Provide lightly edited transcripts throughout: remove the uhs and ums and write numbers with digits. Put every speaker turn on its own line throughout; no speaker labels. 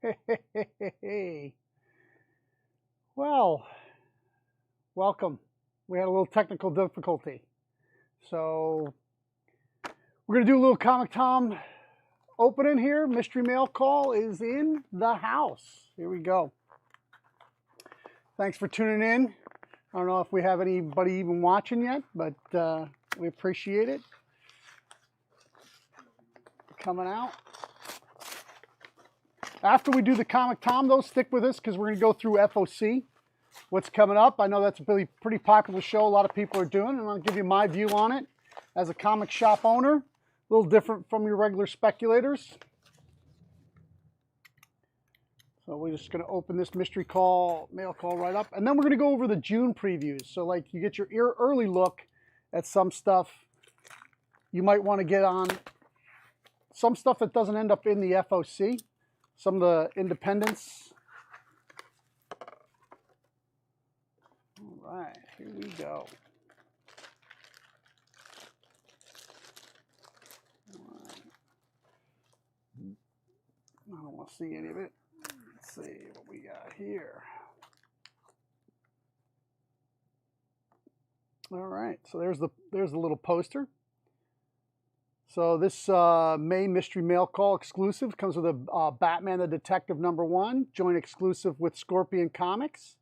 Hey. Well, welcome. We had a little technical difficulty. So we're going to do a little Comic Tom opening here. Mystery mail call is in the house. Here we go. Thanks for tuning in. I don't know if we have anybody even watching yet, but we appreciate it. Coming out. After we do the Comic Tom, though, stick with us because we're going to go through FOC. What's coming up. I know that's a pretty popular show. A lot of people are doing, and I'll give you my view on it as a comic shop owner. A little different from your regular speculators. So we're just going to open this mystery mail call right up, and then we're going to go over the June previews. So like you get your early look at some stuff you might want to get on. Some stuff that doesn't end up in the FOC. Some of the independents. All right, here we go. I don't want to see any of it. Let's see what we got here. All right, so there's the little poster. So this May Mystery Mail Call exclusive comes with a Batman the Detective #1, joint exclusive with Scorpion Comics.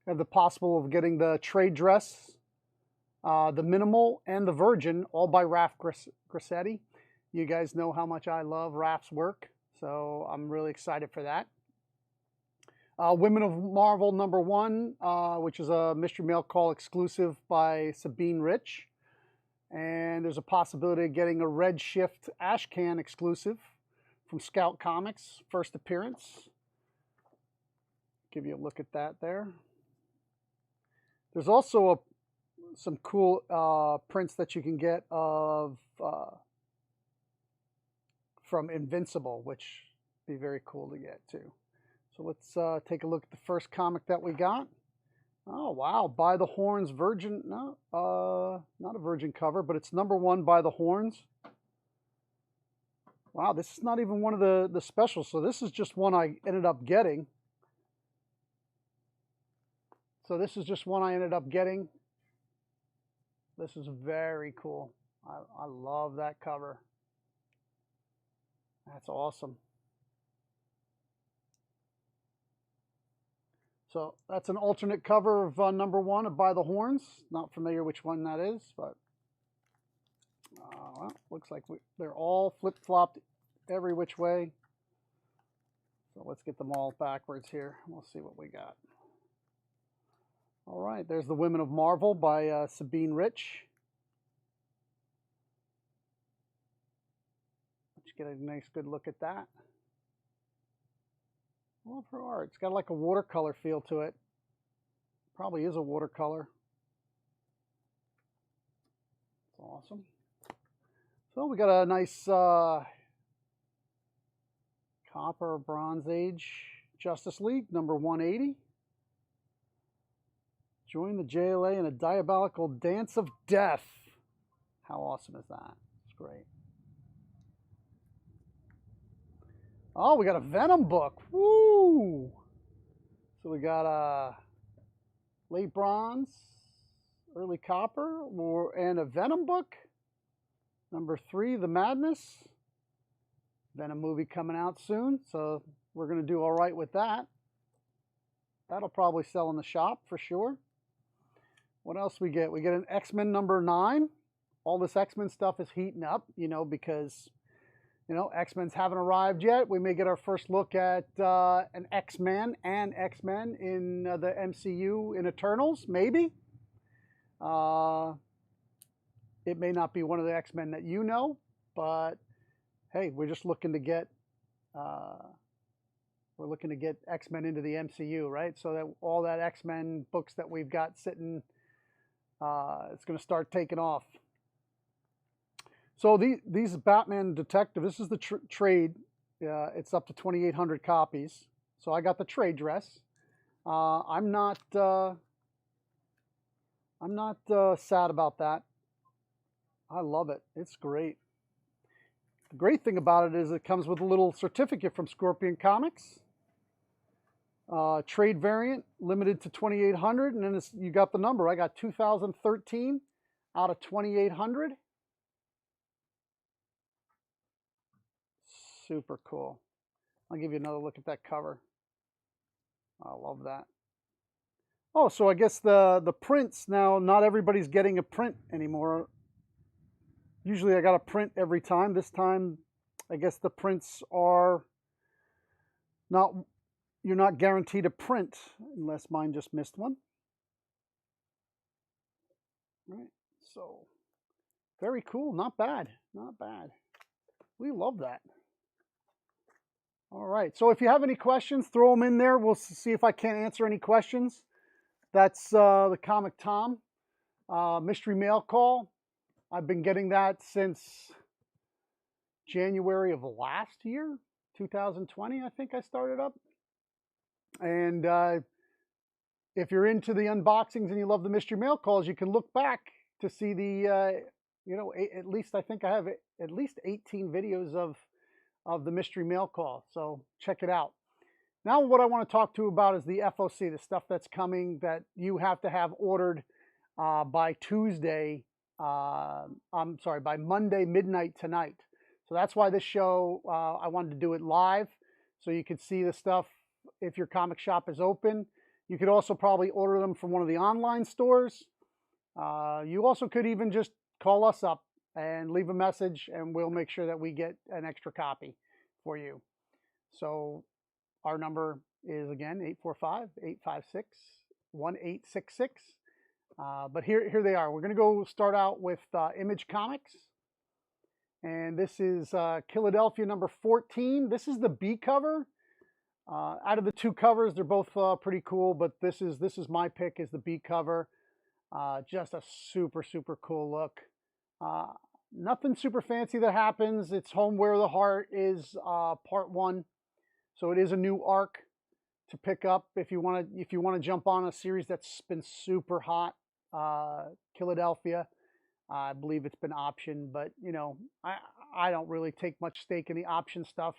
You have the possible of getting the trade dress, the Minimal, and the Virgin, all by Raph Grassetti. You guys know how much I love Raph's work, so I'm really excited for that. Women of Marvel #1, which is a Mystery Mail Call exclusive by Sabine Rich. And there's a possibility of getting a Red Shift Ashcan exclusive from Scout Comics, first appearance. Give you a look at that there. There's also some cool prints that you can get of from Invincible, which would be very cool to get too. So let's take a look at the first comic that we got. Oh, wow. By the Horns Virgin. No, not a Virgin cover, but it's #1 By the Horns. Wow, this is not even one of the specials. So this is just one I ended up getting. This is very cool. I love that cover. That's awesome. So that's an alternate cover of #1 of By the Horns. Not familiar which one that is, but well, looks like they're all flip-flopped every which way. So let's get them all backwards here. We'll see what we got. All right, there's the Women of Marvel by Sabine Rich. Let's get a nice good look at that. I love her art. It's got like a watercolor feel to it. Probably is a watercolor. It's awesome. So we got a nice Copper Bronze Age Justice League #180. Join the JLA in a diabolical dance of death. How awesome is that? It's great. Oh, we got a Venom book. Woo! So we got a late bronze, early copper, and a Venom book. #3, The Madness. Venom movie coming out soon, so we're going to do all right with that. That'll probably sell in the shop for sure. What else we get? We get an X-Men #9. All this X-Men stuff is heating up, because X-Men's haven't arrived yet. We may get our first look at an X-Men and X-Men in the MCU in Eternals, maybe. It may not be one of the X-Men that you know, but hey, we're just looking to get X-Men into the MCU, right? So that all that X-Men books that we've got sitting, it's going to start taking off. So these Batman Detective, this is the trade. It's up to 2,800 copies. So I got the trade dress. I'm not sad about that. I love it. It's great. The great thing about it is it comes with a little certificate from Scorpion Comics. Trade variant, limited to 2,800, and then you got the number. I got 2013 out of 2,800. Super cool. I'll give you another look at that cover. I love that. Oh, so I guess the prints now, not everybody's getting a print anymore. Usually I got a print every time. This time, I guess the prints are not, you're not guaranteed a print unless mine just missed one. All right, so very cool. Not bad. Not bad. We love that. All right, so if you have any questions, throw them in there. We'll see if I can't answer any questions. That's the Comic Tom mystery mail call. I've been getting that since January of last year, 2020, I think I started up. And if you're into the unboxings and you love the mystery mail calls, you can look back to see the, you know, at least I think I have at least 18 videos of the mystery mail call. So check it out. Now what I want to talk to you about is the FOC, the stuff that's coming that you have to have ordered by Tuesday. I'm sorry, by Monday midnight tonight. So that's why this show, I wanted to do it live so you could see the stuff if your comic shop is open. You could also probably order them from one of the online stores. You also could even just call us up and leave a message and we'll make sure that we get an extra copy for you. So our number is again 845-856-1866. But here they are. We're going to go start out with Image Comics. And this is Philadelphia number 14. This is the B cover. Out of the two covers, they're both pretty cool, but this is my pick, is the B cover. Just a super, super cool look. Nothing super fancy that happens. It's Home Where the Heart is part 1. So it is a new arc to pick up if you want to jump on a series that's been super hot. Philadelphia, I believe it's been optioned, but you know, I don't really take much stake in the option stuff.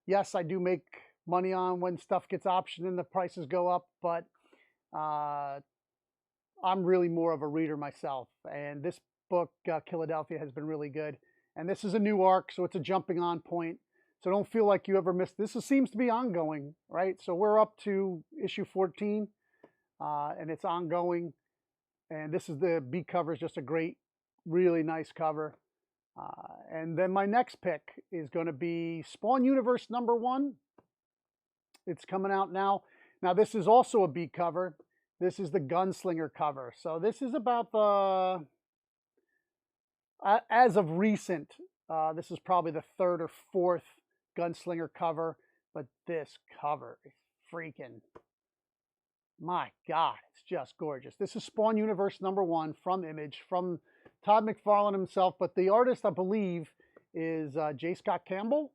Yes, I do make money on when stuff gets optioned and the prices go up, but I'm really more of a reader myself, and this book, Philadelphia, has been really good. And this is a new arc, so it's a jumping on point. So don't feel like you ever missed. This seems to be ongoing, right? So we're up to issue 14, and it's ongoing. And this is the B cover, is just a great, really nice cover. And then my next pick is going to be Spawn Universe #1. It's coming out now. Now this is also a B cover. This is the Gunslinger cover. So this is about the, as of recent, this is probably the 3rd or 4th Gunslinger cover, but this cover is freaking, my God, it's just gorgeous. This is Spawn Universe #1 from Image, from Todd McFarlane himself, but the artist, I believe, is J. Scott Campbell.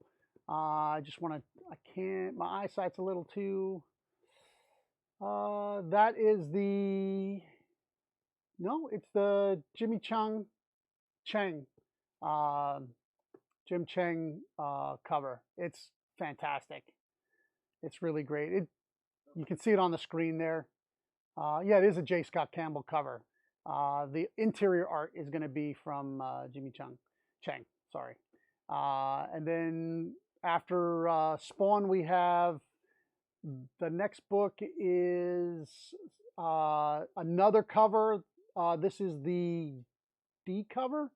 I just want to, I can't, my eyesight's a little too, that is the, no, it's the Jimmy Chang, Jim Chang cover. It's fantastic. It's really great. You can see it on the screen there. Yeah, it is a J. Scott Campbell cover. The interior art is going to be from Jimmy Chang, sorry. And then after Spawn, we have the next book is another cover. This is the D cover.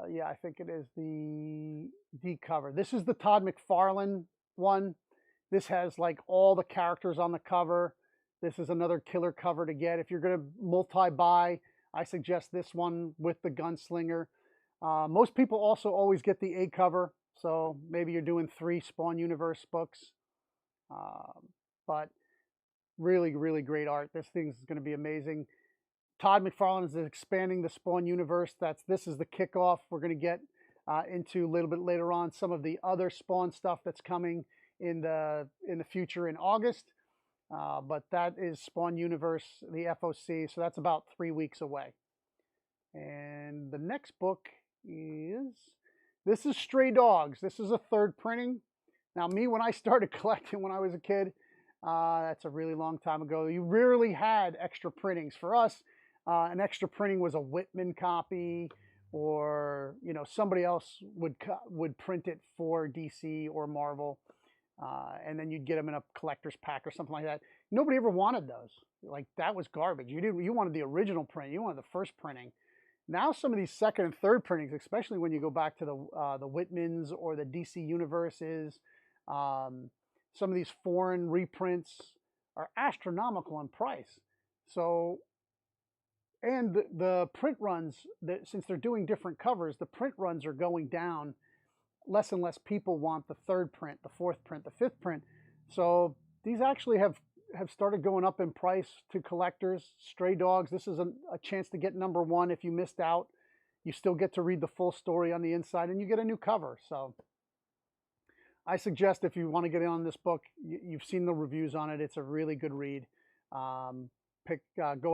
Yeah, I think it is the D cover. This is the Todd McFarlane one. This has like all the characters on the cover. This is another killer cover to get. If you're going to multi-buy, I suggest this one with the Gunslinger. Most people also always get the A cover, so maybe you're doing 3 Spawn Universe books. But really, really great art. This thing is going to be amazing. Todd McFarlane is expanding the Spawn Universe. This is the kickoff. We're going to get into a little bit later on some of the other Spawn stuff that's coming in the future in August. But that is Spawn Universe, the FOC. So that's about 3 weeks away. And the next book this is Stray Dogs. This is a third printing. Now, me, when I started collecting when I was a kid, that's a really long time ago, you rarely had extra printings. For us, an extra printing was a Whitman copy, or somebody else would print it for DC or Marvel, and then you'd get them in a collector's pack or something like that. Nobody ever wanted those. Like, that was garbage. You wanted the original print. You wanted the first printing. Now some of these second and third printings, especially when you go back to the Whitmans or the DC Universes, some of these foreign reprints are astronomical in price. So, and the print runs, since they're doing different covers, the print runs are going down. Less and less people want the third print, the fourth print, the fifth print. So these actually have started going up in price to collectors. Stray Dogs, this is a chance to get number one. If you missed out, you still get to read the full story on the inside, and you get a new cover. So I suggest, if you want to get in on this book, you've seen the reviews on it. It's a really good read. Go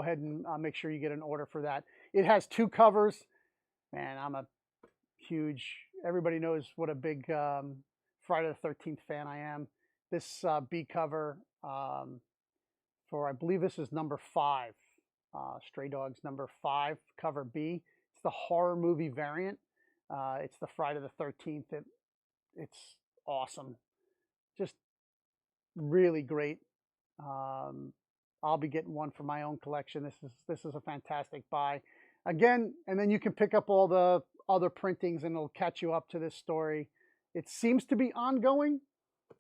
ahead and make sure you get an order for that. It has two covers. Man, I'm a huge, everybody knows what a big Friday the 13th fan I am. This B cover for, I believe this is number 5, Stray Dogs number 5, cover B. It's the horror movie variant. It's the Friday the 13th. It's awesome. Just really great. I'll be getting one for my own collection. This is a fantastic buy. Again, and then you can pick up all the other printings and it'll catch you up to this story. It seems to be ongoing.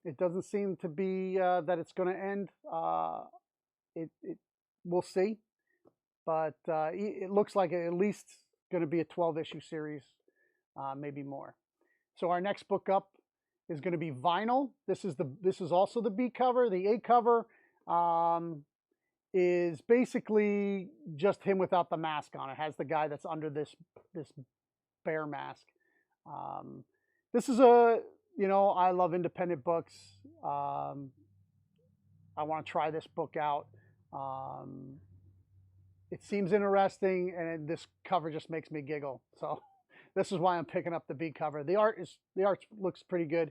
It doesn't seem to be that it's going to end. We'll see. But it looks like at least going to be a 12-issue series, maybe more. So our next book up is going to be Vinyl. This is also the B cover. The A cover is basically just him without the mask on. It has the guy that's under this bear mask. This is I love independent books. I want to try this book out. It seems interesting, and this cover just makes me giggle. So this is why I'm picking up the B cover. The art looks pretty good.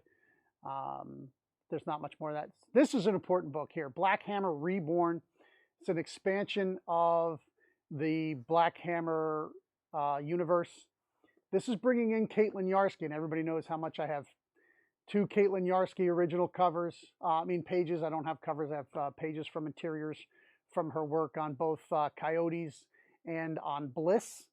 There's not much more of that. This is an important book here. Black Hammer Reborn. It's an expansion of the Black Hammer universe. This is bringing in Caitlin Yarsky, and everybody knows how much I have 2 Caitlin Yarsky original covers. Pages. I don't have covers. I have pages from interiors from her work on both Coyotes and on Bliss,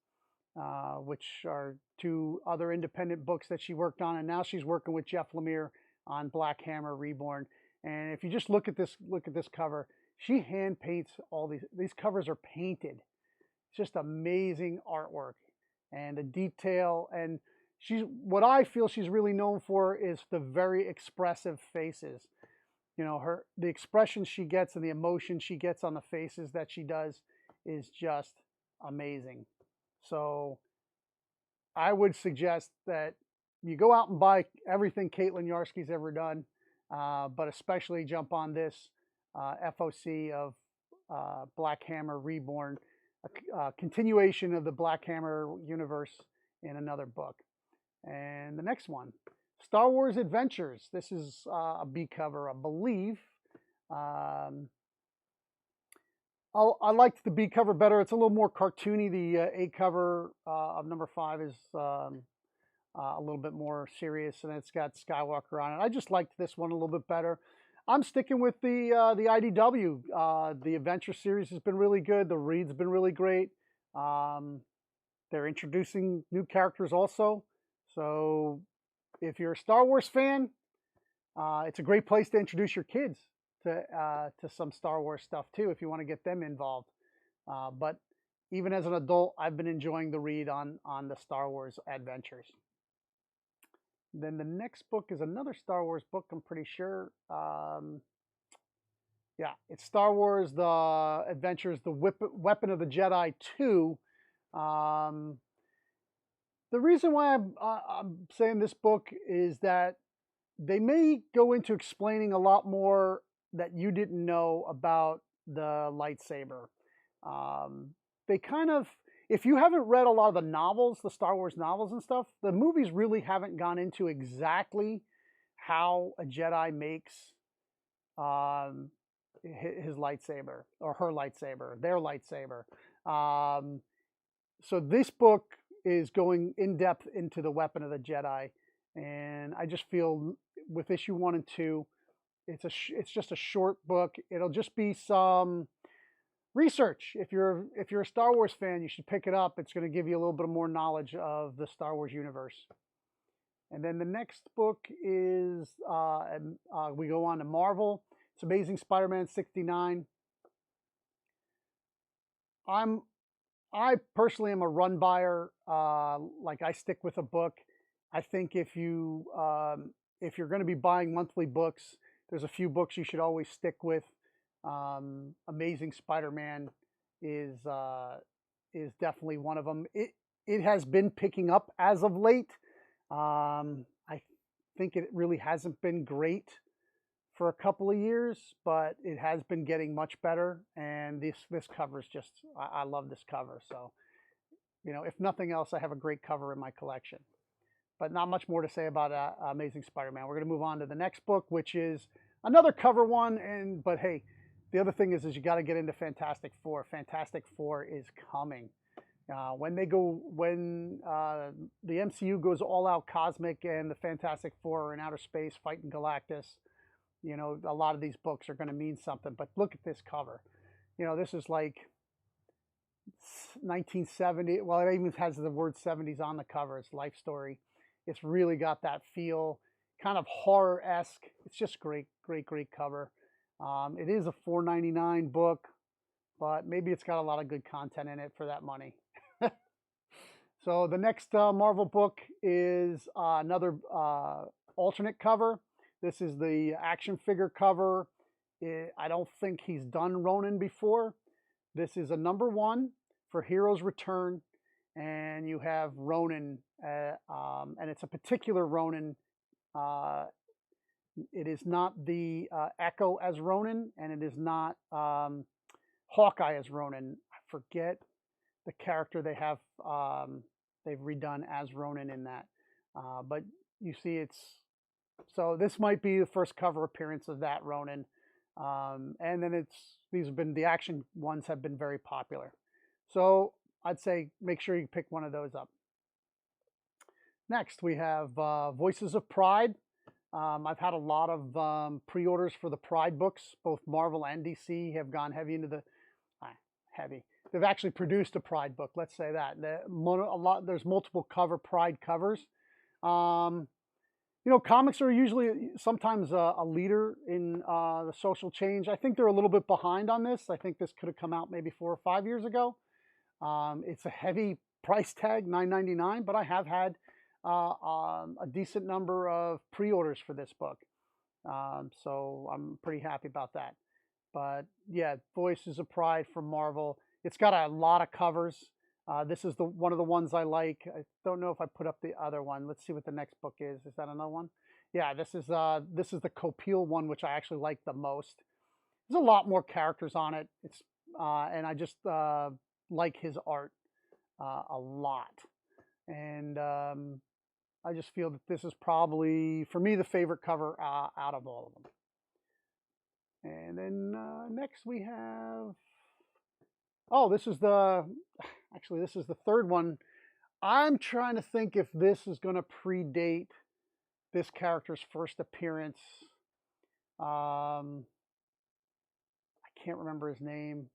which are 2 other independent books that she worked on. And now she's working with Jeff Lemire on Black Hammer Reborn. And if you just look at this cover, she hand paints all these covers are painted. It's just amazing artwork and the detail. And what I feel she's really known for is the very expressive faces. The expression she gets and the emotion she gets on the faces that she does is just amazing. So I would suggest that you go out and buy everything Caitlin Yarsky's ever done, but especially jump on this FOC of Black Hammer Reborn, a continuation of the Black Hammer universe in another book. And the next one, Star Wars Adventures. This is a B cover, I believe. I liked the B cover better. It's a little more cartoony. The A cover of number 5 is a little bit more serious, and it's got Skywalker on it. I just liked this one a little bit better. I'm sticking with the IDW. The Adventure series has been really good. The read's been really great. They're introducing new characters also. So if you're a Star Wars fan, it's a great place to introduce your kids to some Star Wars stuff too, if you want to get them involved. But even as an adult, I've been enjoying the read on the Star Wars Adventures. Then the next book is another Star Wars book, I'm pretty sure. Yeah, it's Star Wars, The Adventures, The Weapon of the Jedi 2. The reason why I'm saying this book is that they may go into explaining a lot more that you didn't know about the lightsaber. They kind of, if you haven't read a lot of the novels, the Star Wars novels and stuff, the movies really haven't gone into exactly how a Jedi makes um, his lightsaber or her lightsaber, their lightsaber. Um, so this book is going in depth into the weapon of the Jedi, and I just feel with issue 1 and 2, it's just a short book. It'll just be some research. If you're a Star Wars fan, you should pick it up. It's going to give you a little bit more knowledge of the Star Wars universe. And then the next book is we go on to Marvel. It's Amazing Spider-Man 69. I personally am a run buyer. Like I stick with a book. I think if you're going to be buying monthly books, there's a few books you should always stick with. Amazing Spider-Man is definitely one of them. It has been picking up as of late. I think it really hasn't been great for a couple of years, but it has been getting much better. And this cover is just, I love this cover. So, you know, if nothing else, I have a great cover in my collection. But not much more to say about Amazing Spider-Man. We're going to move on to the next book, which is another cover one. But hey, the other thing is you got to get into Fantastic Four. Fantastic Four is coming. When the MCU goes all out cosmic and the Fantastic Four are in outer space fighting Galactus, you know, a lot of these books are going to mean something. But look at this cover. You know, this is like 1970. Well, it even has the word 70s on the cover. It's Life Story. It's really got that feel, kind of horror-esque. It's just great, great, great cover. It is a $4.99 book, but maybe it's got a lot of good content in it for that money. So the next Marvel book is another alternate cover. This is the action figure cover. I don't think he's done Ronin before. This is a #1 for Heroes Return, and you have Ronin, and it's a particular Ronin. It is not the Echo as Ronin, and it is not Hawkeye as Ronin. I forget the character they have they've redone as Ronin in that, but you see so this might be the first cover appearance of that Ronin, and then the action ones have been very popular, so I'd say make sure you pick one of those up. Next we have Voices of Pride. I've had a lot of pre-orders for the Pride books. Both Marvel and DC have gone heavy into the heavy. They've actually produced a Pride book. Let's say that. There's multiple Pride covers. You know, comics are usually sometimes a leader in the social change. I think they're a little bit behind on this. I think this could have come out maybe 4 or 5 years ago. It's a heavy price tag, $9.99, but I have had a decent number of pre-orders for this book. So I'm pretty happy about that. But yeah, Voices of Pride from Marvel. It's got a lot of covers. This is one of the ones I like. I don't know if I put up the other one. Let's see what the next book is. Is that another one? Yeah, this is the Copiel one, which I actually like the most. There's a lot more characters on it. And I just like his art a lot. And I just feel that this is probably, for me, the favorite cover out of all of them. And then next we have, this is the third one. I'm trying to think if this is going to predate this character's first appearance. I can't remember his name.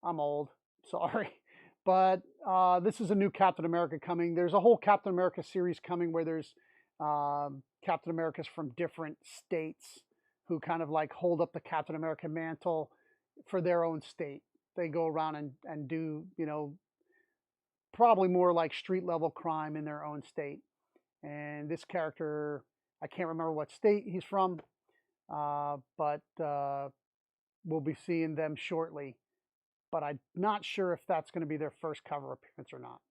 I'm old, sorry. But this is a new Captain America coming. There's a whole Captain America series coming where there's Captain Americas from different states who kind of like hold up the Captain America mantle for their own state. They go around and do, you know, probably more like street level crime in their own state. And this character, I can't remember what state he's from, but we'll be seeing them shortly. But I'm not sure if that's going to be their first cover appearance or not.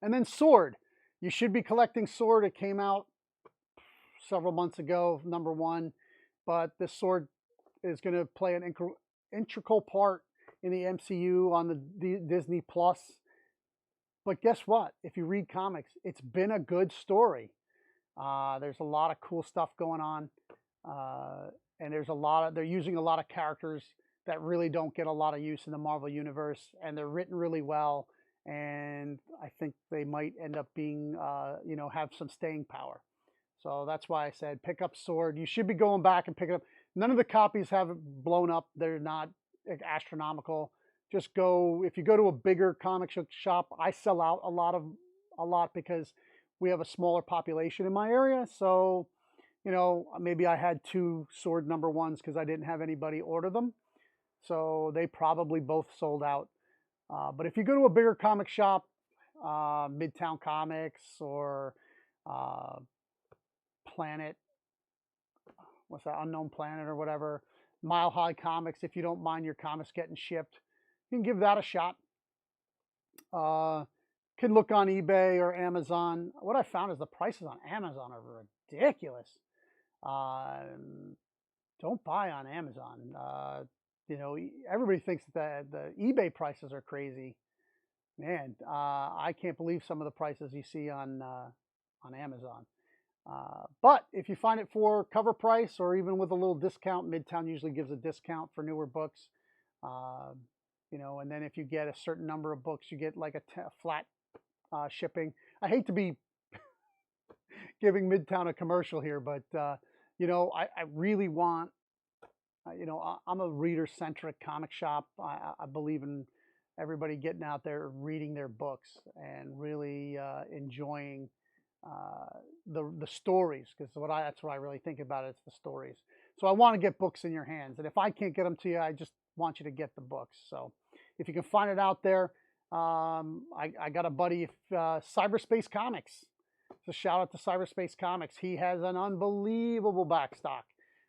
And then Sword. You should be collecting Sword. It came out several months ago, #1. But this Sword is going to play an integral part in the MCU on the Disney Plus. But guess what? If you read comics, it's been a good story. There's a lot of cool stuff going on. And they're using a lot of characters that really don't get a lot of use in the Marvel Universe, and they're written really well. And I think they might end up being, have some staying power. So that's why I said pick up Sword. You should be going back and pick it up. None of the copies have blown up. They're not astronomical. Just go, if you go to a bigger comic shop, I sell out a lot because we have a smaller population in my area. So, maybe I had 2 Sword #1s because I didn't have anybody order them. So they probably both sold out. But if you go to a bigger comic shop, Midtown Comics or Planet, what's that, Unknown Planet or whatever, Mile High Comics, if you don't mind your comics getting shipped, you can give that a shot. Can look on eBay or Amazon. What I found is the prices on Amazon are ridiculous. Don't buy on Amazon. Everybody thinks that the eBay prices are crazy. Man, I can't believe some of the prices you see on Amazon. But if you find it for cover price or even with a little discount, Midtown usually gives a discount for newer books. And then if you get a certain number of books, you get like a flat shipping. I hate to be giving Midtown a commercial here, but I really want, I'm a reader-centric comic shop. I believe in everybody getting out there reading their books and really enjoying the stories, because that's what I really think about it. It's the stories. So I want to get books in your hands, and if I can't get them to you, I just want you to get the books. So if you can find it out there, I got a buddy, Cyberspace Comics. So shout out to Cyberspace Comics. He has an unbelievable backstock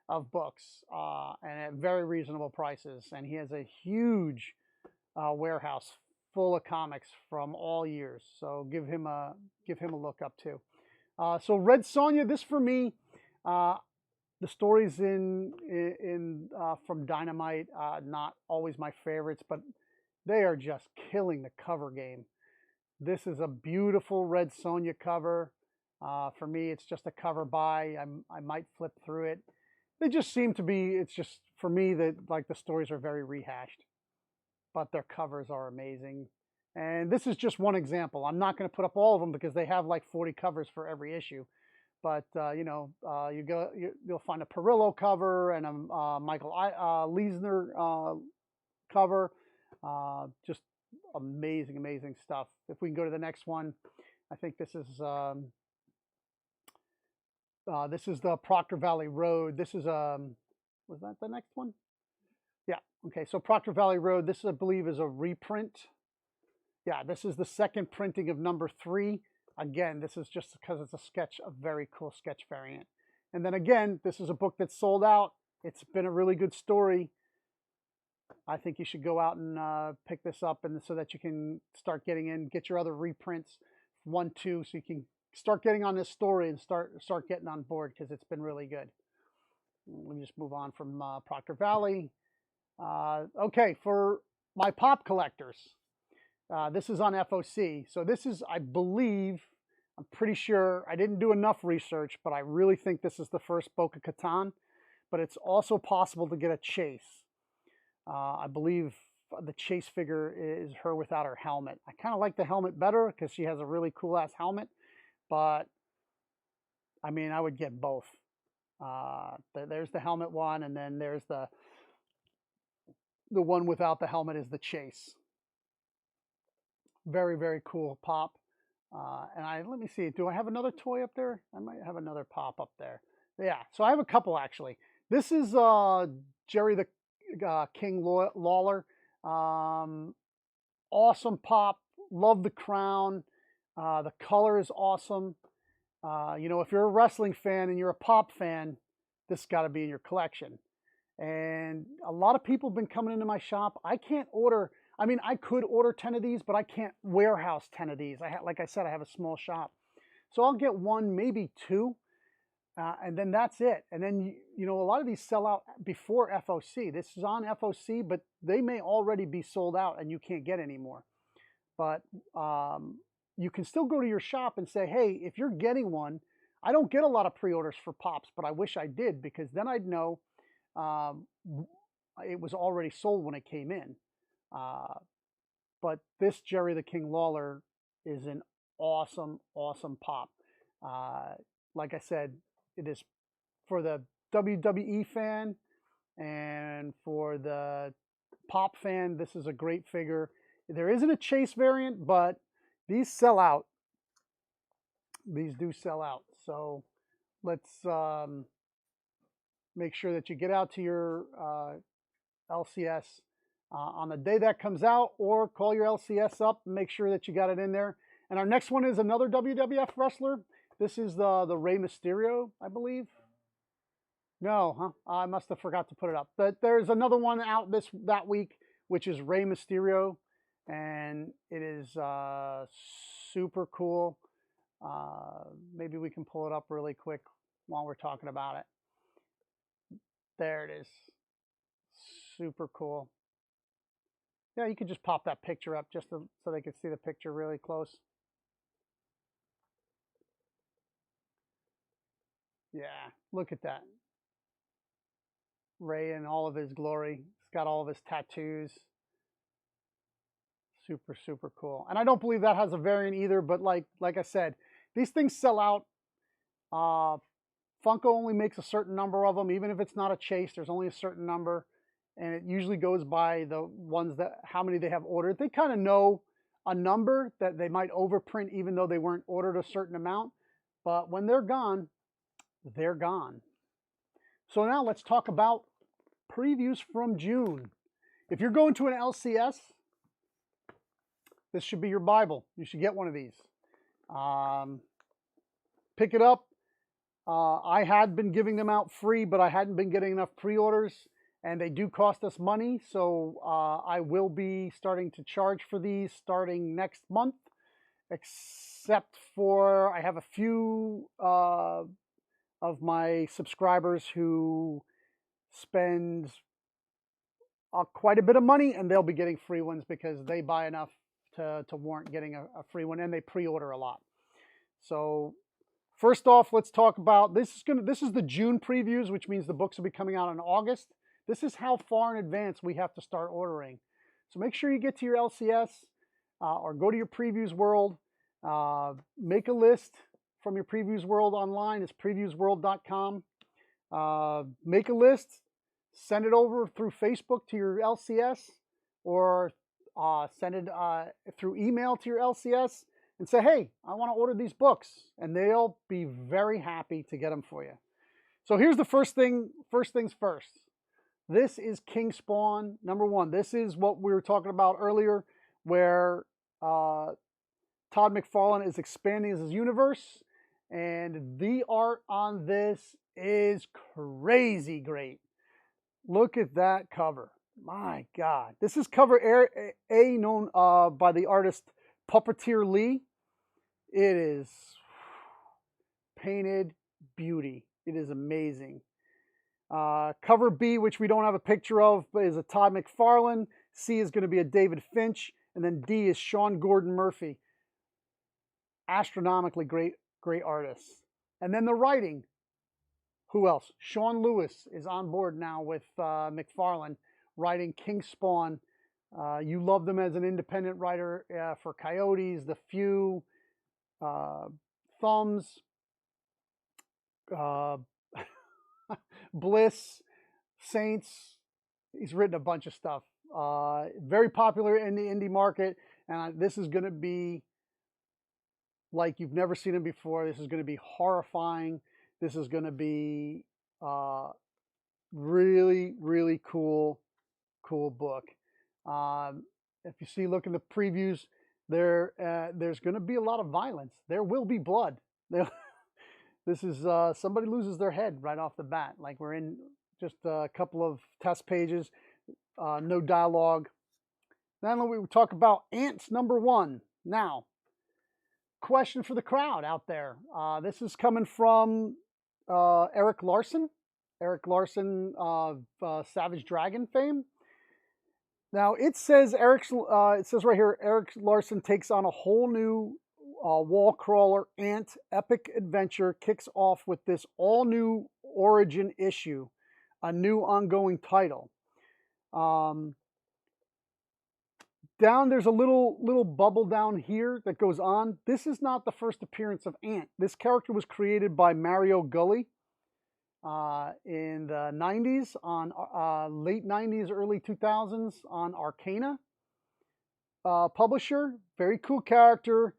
of books and at very reasonable prices, and he has a huge warehouse full of comics from all years. So give him a look up too. So Red Sonja, this for me, the stories from Dynamite, not always my favorites, but they are just killing the cover game. This is a beautiful Red Sonja cover. For me, it's just a cover buy. I might flip through it. They just seem to be, it's just for me that like the stories are very rehashed, but their covers are amazing. And this is just one example. I'm not going to put up all of them because they have like 40 covers for every issue. But you'll find a Perillo cover and a Michael Leisner cover. Just amazing stuff. If we can go to the next one, I think this is the Proctor Valley Road. This is was that the next one? Yeah. Okay. So Proctor Valley Road. This I believe is a reprint. Yeah. This is the second printing of #3. Again, this is just because it's a very cool sketch variant. And then again, this is a book that's sold out. It's been a really good story. I think you should go out and pick this up, and so that you can start get your other reprints, 1, 2, so you can start getting on this story and start getting on board, because it's been really good. Let me just move on from Proctor Valley. Okay, for my pop collectors, this is on FOC. So this is, I believe, I'm pretty sure, I didn't do enough research, but I really think this is the first Boca Katan, but it's also possible to get a Chase. I believe the Chase figure is her without her helmet. I kind of like the helmet better because she has a really cool ass helmet, but I mean, I would get both. There's the helmet one, and then there's the one without the helmet is the Chase. Very cool pop. And let me see, do I have another toy up there? I might have another pop up there. Yeah, so I have a couple actually. This is Jerry the King Lawler. Awesome pop. Love the crown. The color is awesome. If you're a wrestling fan and you're a pop fan, this got to be in your collection. And a lot of people have been coming into my shop. I can't order. I mean, I could order 10 of these, but I can't warehouse 10 of these. Like I said, I have a small shop. So I'll get 1, maybe 2. And then that's it. And then, a lot of these sell out before FOC. This is on FOC, but they may already be sold out and you can't get any more. But you can still go to your shop and say, hey, if you're getting one, I don't get a lot of pre-orders for Pops, but I wish I did, because then I'd know it was already sold when it came in. But this Jerry the King Lawler is an awesome, awesome Pop. Like I said, it is for the WWE fan and for the Pop fan. This is a great figure. There isn't a Chase variant, but these sell out. These do sell out. So let's make sure that you get out to your LCS on the day that comes out, or call your LCS up and make sure that you got it in there. And our next one is another WWF wrestler. This is the Rey Mysterio, I believe. No, huh? I must have forgot to put it up. But there's another one out that week, which is Rey Mysterio, and it is super cool. Maybe we can pull it up really quick while we're talking about it. There it is. Super cool. Yeah, you could just pop that picture up just so they can see the picture really close. Yeah, look at that. Ray in all of his glory. He's got all of his tattoos. Super, super cool. And I don't believe that has a variant either, but like I said, these things sell out. Funko only makes a certain number of them. Even if it's not a Chase, there's only a certain number. And it usually goes by the ones that, how many they have ordered. They kind of know a number that they might overprint even though they weren't ordered a certain amount. But when they're gone, they're gone. So now let's talk about previews from June. If you're going to an LCS, this should be your Bible. You should get one of these. Pick it up. I had been giving them out free, but I hadn't been getting enough pre-orders, and they do cost us money. So I will be starting to charge for these starting next month, except for I have a few of my subscribers who spend quite a bit of money, and they'll be getting free ones because they buy enough to warrant getting a free one, and they pre-order a lot. So first off, let's talk about this is the June previews, which means the books will be coming out in August. This is how far in advance we have to start ordering. So make sure you get to your LCS or go to your Previews World. Make a list from your Previews World online. It's previewsworld.com. Make a list, send it over through Facebook to your LCS, or send it through email to your LCS and say, hey, I want to order these books. And they'll be very happy to get them for you. So here's the first things first. This is King Spawn #1. This is what we were talking about earlier, where Todd McFarlane is expanding his universe, and the art on this is crazy great. Look at that cover. My God. This is cover A, known by the artist Puppeteer Lee. It is painted beauty. It is amazing. Cover B, which we don't have a picture of, but is a Todd McFarlane. C is going to be a David Finch. And then D is Sean Gordon Murphy. Astronomically great artists. And then the writing. Who else? Sean Lewis is on board now with McFarlane, writing King Spawn. You loved him as an independent writer for Coyotes, The Few, Thumbs, Bliss, Saints. He's written a bunch of stuff. Very popular in the indie market, and this is going to be like you've never seen him before. This is going to be horrifying. This is going to be really, really cool book. If you see, look in the previews, there's going to be a lot of violence. There will be blood. This is somebody loses their head right off the bat. Like, we're in just a couple of test pages, no dialogue. Then we talk about Ants #1. Now, question for the crowd out there. This is coming from Eric Larson. Eric Larson of Savage Dragon fame. Now it says it says right here, Eric Larson takes on a whole new wall crawler ant epic adventure kicks off with this all new origin issue, a new ongoing title. Down there's a little bubble down here that goes on. This is not the first appearance of Ant. This character was created by Mario Gully in the 90s, on late 90s, early 2000s on Arcana publisher. Very cool character,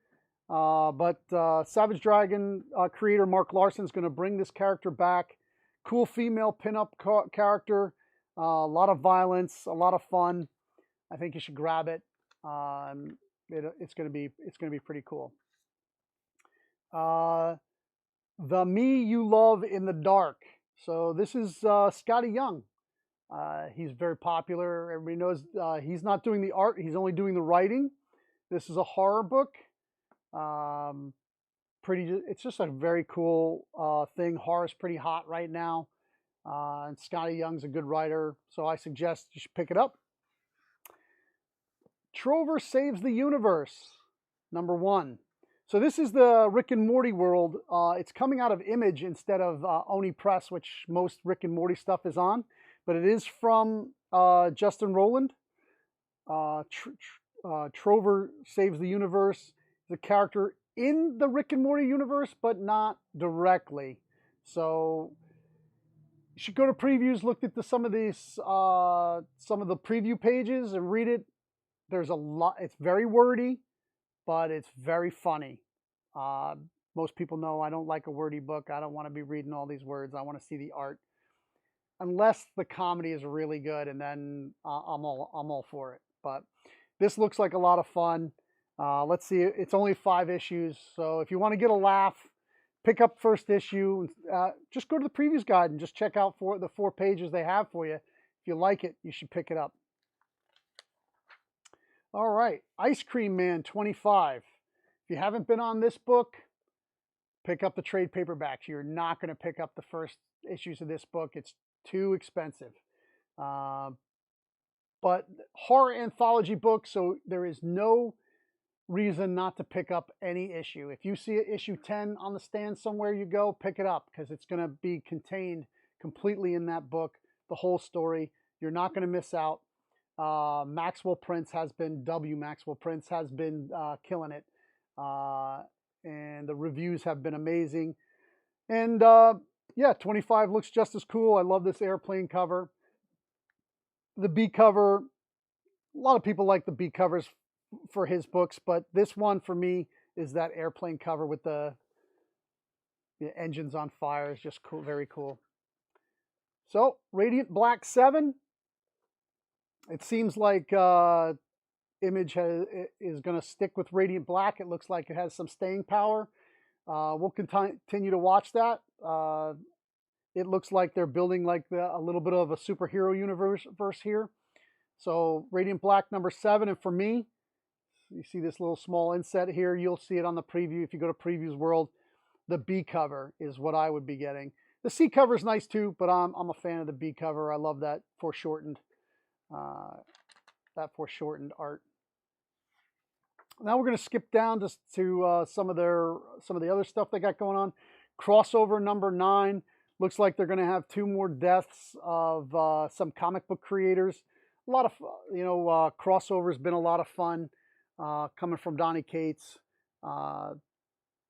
but Savage Dragon creator Mark Larson is going to bring this character back. Cool female pinup character, a lot of violence, a lot of fun. I think you should grab it. It's going to be pretty cool. The Me You Love in the Dark. So this is Scotty Young. He's very popular. Everybody knows he's not doing the art. He's only doing the writing. This is a horror book. It's just a very cool thing. Horror's pretty hot right now. And Scotty Young's a good writer, so I suggest you should pick it up. Trover Saves the Universe, #1. So this is the Rick and Morty world. It's coming out of Image instead of Oni Press, which most Rick and Morty stuff is on. But it is from Justin Rowland. Trover Saves the Universe. The character in the Rick and Morty universe, but not directly. So you should go to previews, look at some of the preview pages and read it. There's a lot. It's very wordy, but it's very funny. Most people know I don't like a wordy book. I don't want to be reading all these words. I want to see the art, unless the comedy is really good, and then I'm all for it. But this looks like a lot of fun. Let's see. It's only 5 issues, so if you want to get a laugh, pick up first issue. Just go to the previews guide and just check out the 4 pages they have for you. If you like it, you should pick it up. All right, Ice Cream Man 25. If you haven't been on this book, pick up the trade paperbacks. You're not going to pick up the first issues of this book. It's too expensive. But horror anthology book, so there is no reason not to pick up any issue. If you see issue 10 on the stand somewhere you go, pick it up, because it's going to be contained completely in that book, the whole story. You're not going to miss out. Maxwell Prince has been killing it, and the reviews have been amazing. And yeah, 25 looks just as cool. I love this airplane cover. The B cover, a lot of people like the B covers for his books, but this one for me is that airplane cover with the engines on fire. Is just cool, very cool. So Radiant Black 7. It seems like Image is going to stick with Radiant Black. It looks like it has some staying power. We'll continue to watch that. It looks like they're building like a little bit of a superhero universe here. So Radiant Black #7, and for me, you see this little small inset here. You'll see it on the preview if you go to Previews World. The B cover is what I would be getting. The C cover is nice too, but I'm a fan of the B cover. I love that foreshortened art. Now we're going to skip down to some of the other stuff they got going on. Crossover #9 looks like they're going to have 2 more deaths of some comic book creators. A lot of crossover has been a lot of fun coming from Donny Cates.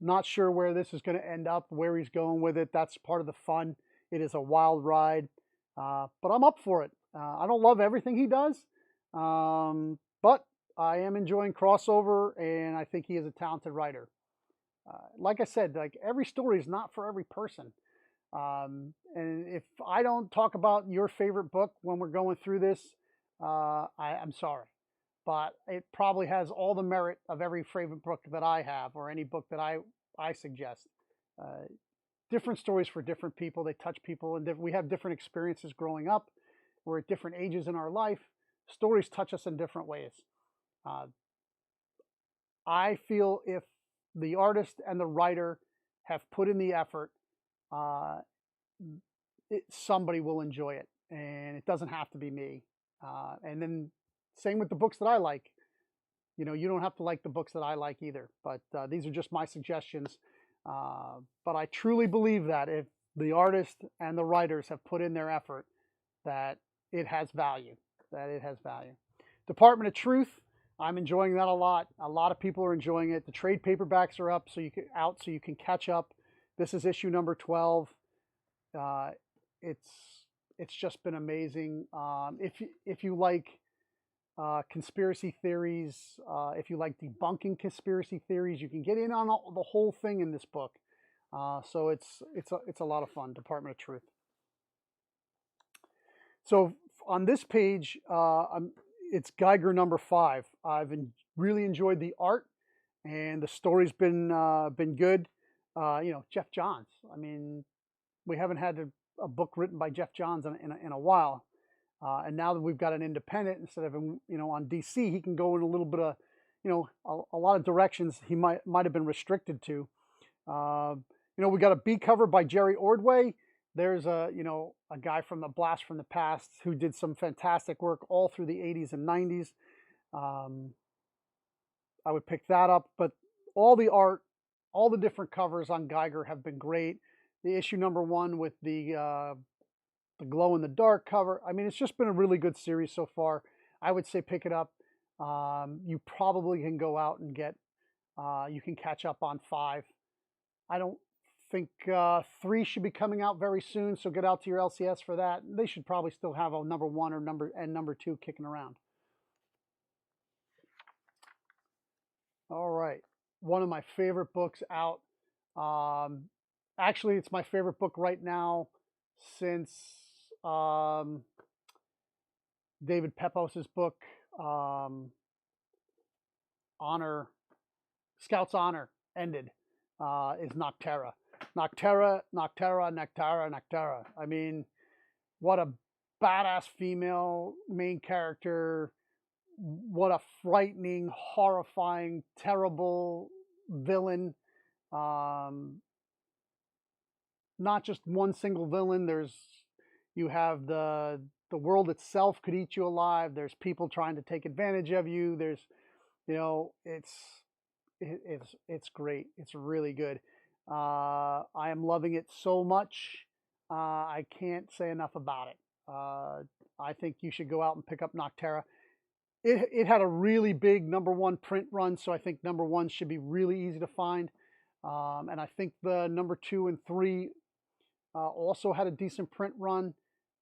Not sure where this is going to end up, where he's going with it. That's part of the fun. It is a wild ride, but I'm up for it. I don't love everything he does, but I am enjoying crossover, and I think he is a talented writer. Like I said, like every story is not for every person. And if I don't talk about your favorite book when we're going through this, I'm sorry. But it probably has all the merit of every favorite book that I have, or any book that I suggest. Different stories for different people. They touch people, and we have different experiences growing up. We're at different ages in our life. Stories touch us in different ways. I feel if the artist and the writer have put in the effort, somebody will enjoy it, and it doesn't have to be me. And then same with the books that I like. you know, you don't have to like the books that I like either, but these are just my suggestions. But I truly believe that if the artist and the writers have put in their effort, that it has value, Department of Truth, I'm enjoying that a lot. A lot of people are enjoying it. The trade paperbacks are up, so you can catch up. This is issue number 12. It's just been amazing. If you like conspiracy theories, if you like debunking conspiracy theories, you can get in on the whole thing in this book. So it's a lot of fun. Department of Truth. So on this page, it's Geiger number 5. I've really enjoyed the art, and the story's been good. You know, Jeff Johns. I mean, we haven't had a book written by Jeff Johns in a while, and now that we've got an independent instead of him, you know, on DC, he can go in a little bit of, you know, a lot of directions he might have been restricted to. You know, we got a B cover by Jerry Ordway. There's a guy from the Blast from the Past who did some fantastic work all through the 80s and 90s. I would pick that up, but all the art, all the different covers on Geiger have been great. The issue number 1 with the glow in the dark cover. I mean, it's just been a really good series so far. I would say pick it up. You probably can go out and get, you can catch up on 5. I don't think 3 should be coming out very soon, so get out to your LCS for that. They should probably still have a number 1 or number 2 kicking around. All right, one of my favorite books out. Actually, it's my favorite book right now since David Pepos's book, Scout's Honor, ended. Is Nocterra. Nocterra. I mean, what a badass female main character. What a frightening, horrifying, terrible villain. Not just one single villain. You have the world itself could eat you alive. There's people trying to take advantage of you. There's, you know, it's great. It's really good. I am loving it so much. I can't say enough about it. I think you should go out and pick up Nocterra. It had a really big number 1 print run, so I think number 1 should be really easy to find. And I think the number 2 and 3 also had a decent print run.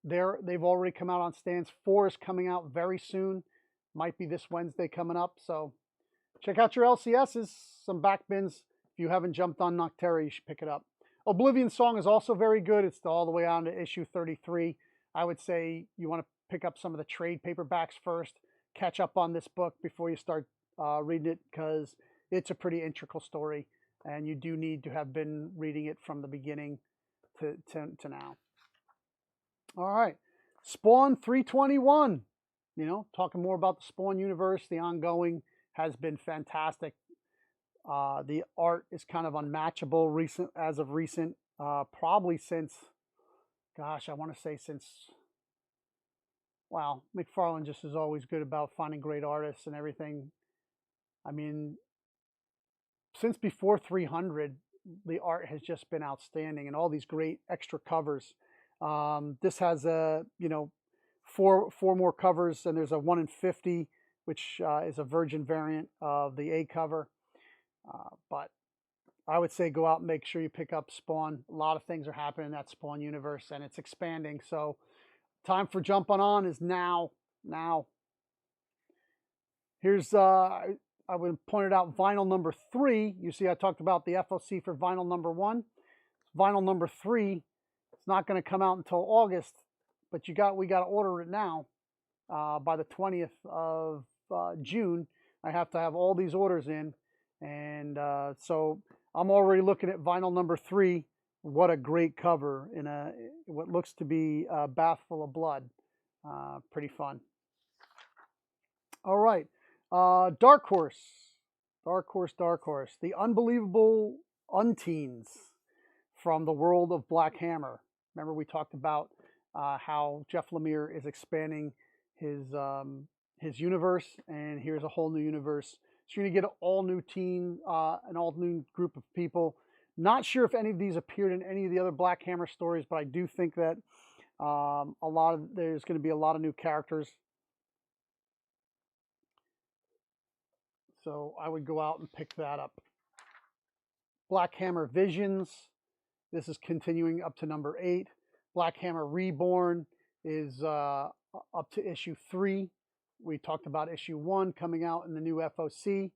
They've already come out on stands. 4 is coming out very soon. Might be this Wednesday coming up. So check out your LCSs, some back bins. If you haven't jumped on Nocterra, you should pick it up. Oblivion Song is also very good. It's all the way on to issue 33. I would say you want to pick up some of the trade paperbacks first. Catch up on this book before you start reading it, because it's a pretty integral story, and you do need to have been reading it from the beginning to now. All right, Spawn 321. You know, talking more about the Spawn universe, the ongoing has been fantastic. The art is kind of unmatchable as of recent, probably since, gosh, I want to say since, wow, McFarlane just is always good about finding great artists and everything. I mean, since before 300, the art has just been outstanding, and all these great extra covers. This has a, you know, four more covers, and there's a 1 in 50, which is a virgin variant of the A cover. But I would say go out and make sure you pick up Spawn. A lot of things are happening in that Spawn universe, and it's expanding. So time for jumping on is now. Here's, I would point it out, vinyl number 3. You see I talked about the FOC for vinyl number 1. Vinyl number 3, it's not going to come out until August, but we got to order it now by the 20th of June. I have to have all these orders in, and so I'm already looking at vinyl number 3. What a great cover in what looks to be a bath full of blood. Pretty fun. All right, Dark Horse. The Unbelievable Unteens from the world of Black Hammer. Remember we talked about how Jeff Lemire is expanding his universe, and here's a whole new universe So you're going to get an all-new team, an all-new group of people. Not sure if any of these appeared in any of the other Black Hammer stories, but I do think that there's going to be a lot of new characters. So I would go out and pick that up. Black Hammer Visions. This is continuing up to number 8. Black Hammer Reborn is up to issue 3. We talked about issue 1 coming out in the new FOC.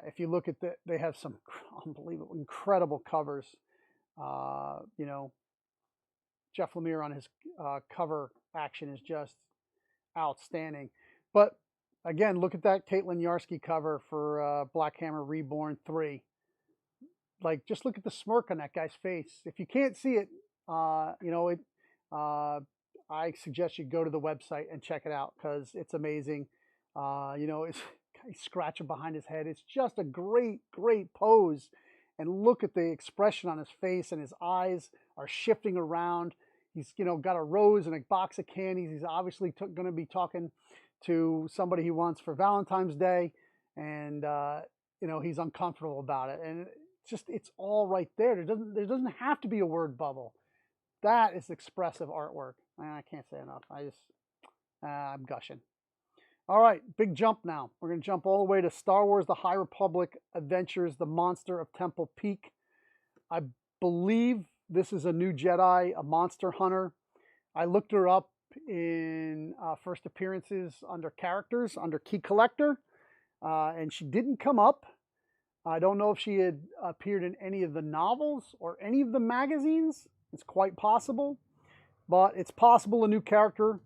If you look at they have some unbelievable, incredible covers. You know, Jeff Lemire on his cover action is just outstanding. But again, look at that Caitlin Yarsky cover for Black Hammer Reborn 3. Like, just look at the smirk on that guy's face. If you can't see it, you know, I suggest you go to the website and check it out because it's amazing. You know, he's scratching behind his head. It's just a great, great pose. And look at the expression on his face, and his eyes are shifting around. He's, you know, got a rose and a box of candies. He's obviously going to be talking to somebody he wants for Valentine's Day, and you know, he's uncomfortable about it. And it's all right there. There doesn't have to be a word bubble. That is expressive artwork. I can't say enough. I'm gushing. All right, big jump now. We're going to jump all the way to Star Wars: The High Republic Adventures, The Monster of Temple Peak. I believe this is a new Jedi, a monster hunter. I looked her up in first appearances under characters, under Key Collector, and she didn't come up. I don't know if she had appeared in any of the novels or any of the magazines. It's quite possible, but it's possible a new character.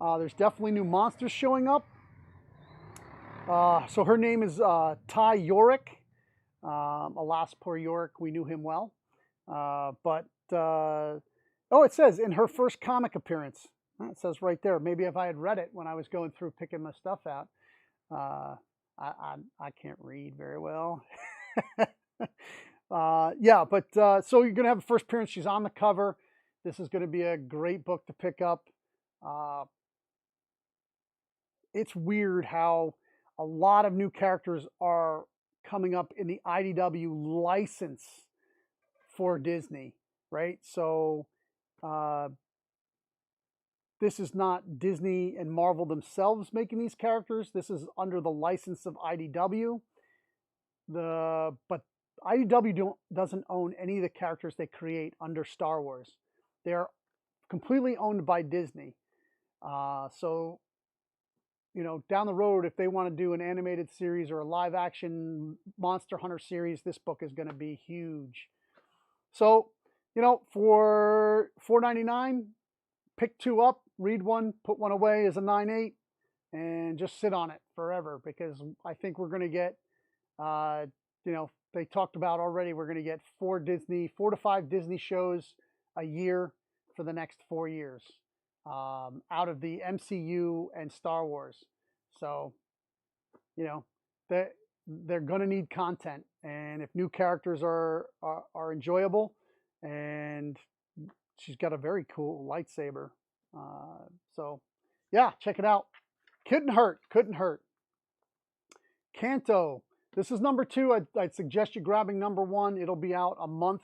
There's definitely new monsters showing up. So her name is Ty Yorick. Alas, poor Yorick, we knew him well. Oh, it says in her first comic appearance. It says right there. Maybe if I had read it when I was going through picking my stuff out. I can't read very well. Yeah, but so you're going to have a first appearance. She's on the cover. This is going to be a great book to pick up. It's weird how a lot of new characters are coming up in the IDW license for Disney, right? So this is not Disney and Marvel themselves making these characters. This is under the license of IDW. But IDW doesn't own any of the characters they create under Star Wars. They're completely owned by Disney. So, you know, down the road, if they want to do an animated series or a live action Monster Hunter series, this book is going to be huge. So, you know, for $4.99, pick 2 up, read 1, put 1 away as a 9.8, and just sit on it forever, because I think we're going to get, you know, they talked about already, we're going to get 4 to 5 Disney shows a year for the next 4 years. Out of the MCU and Star Wars. So, you know, they're going to need content. And if new characters are enjoyable, and she's got a very cool lightsaber. So, yeah, check it out. Couldn't hurt. Kanto. This is number 2. I'd suggest you grabbing number 1. It'll be out a month.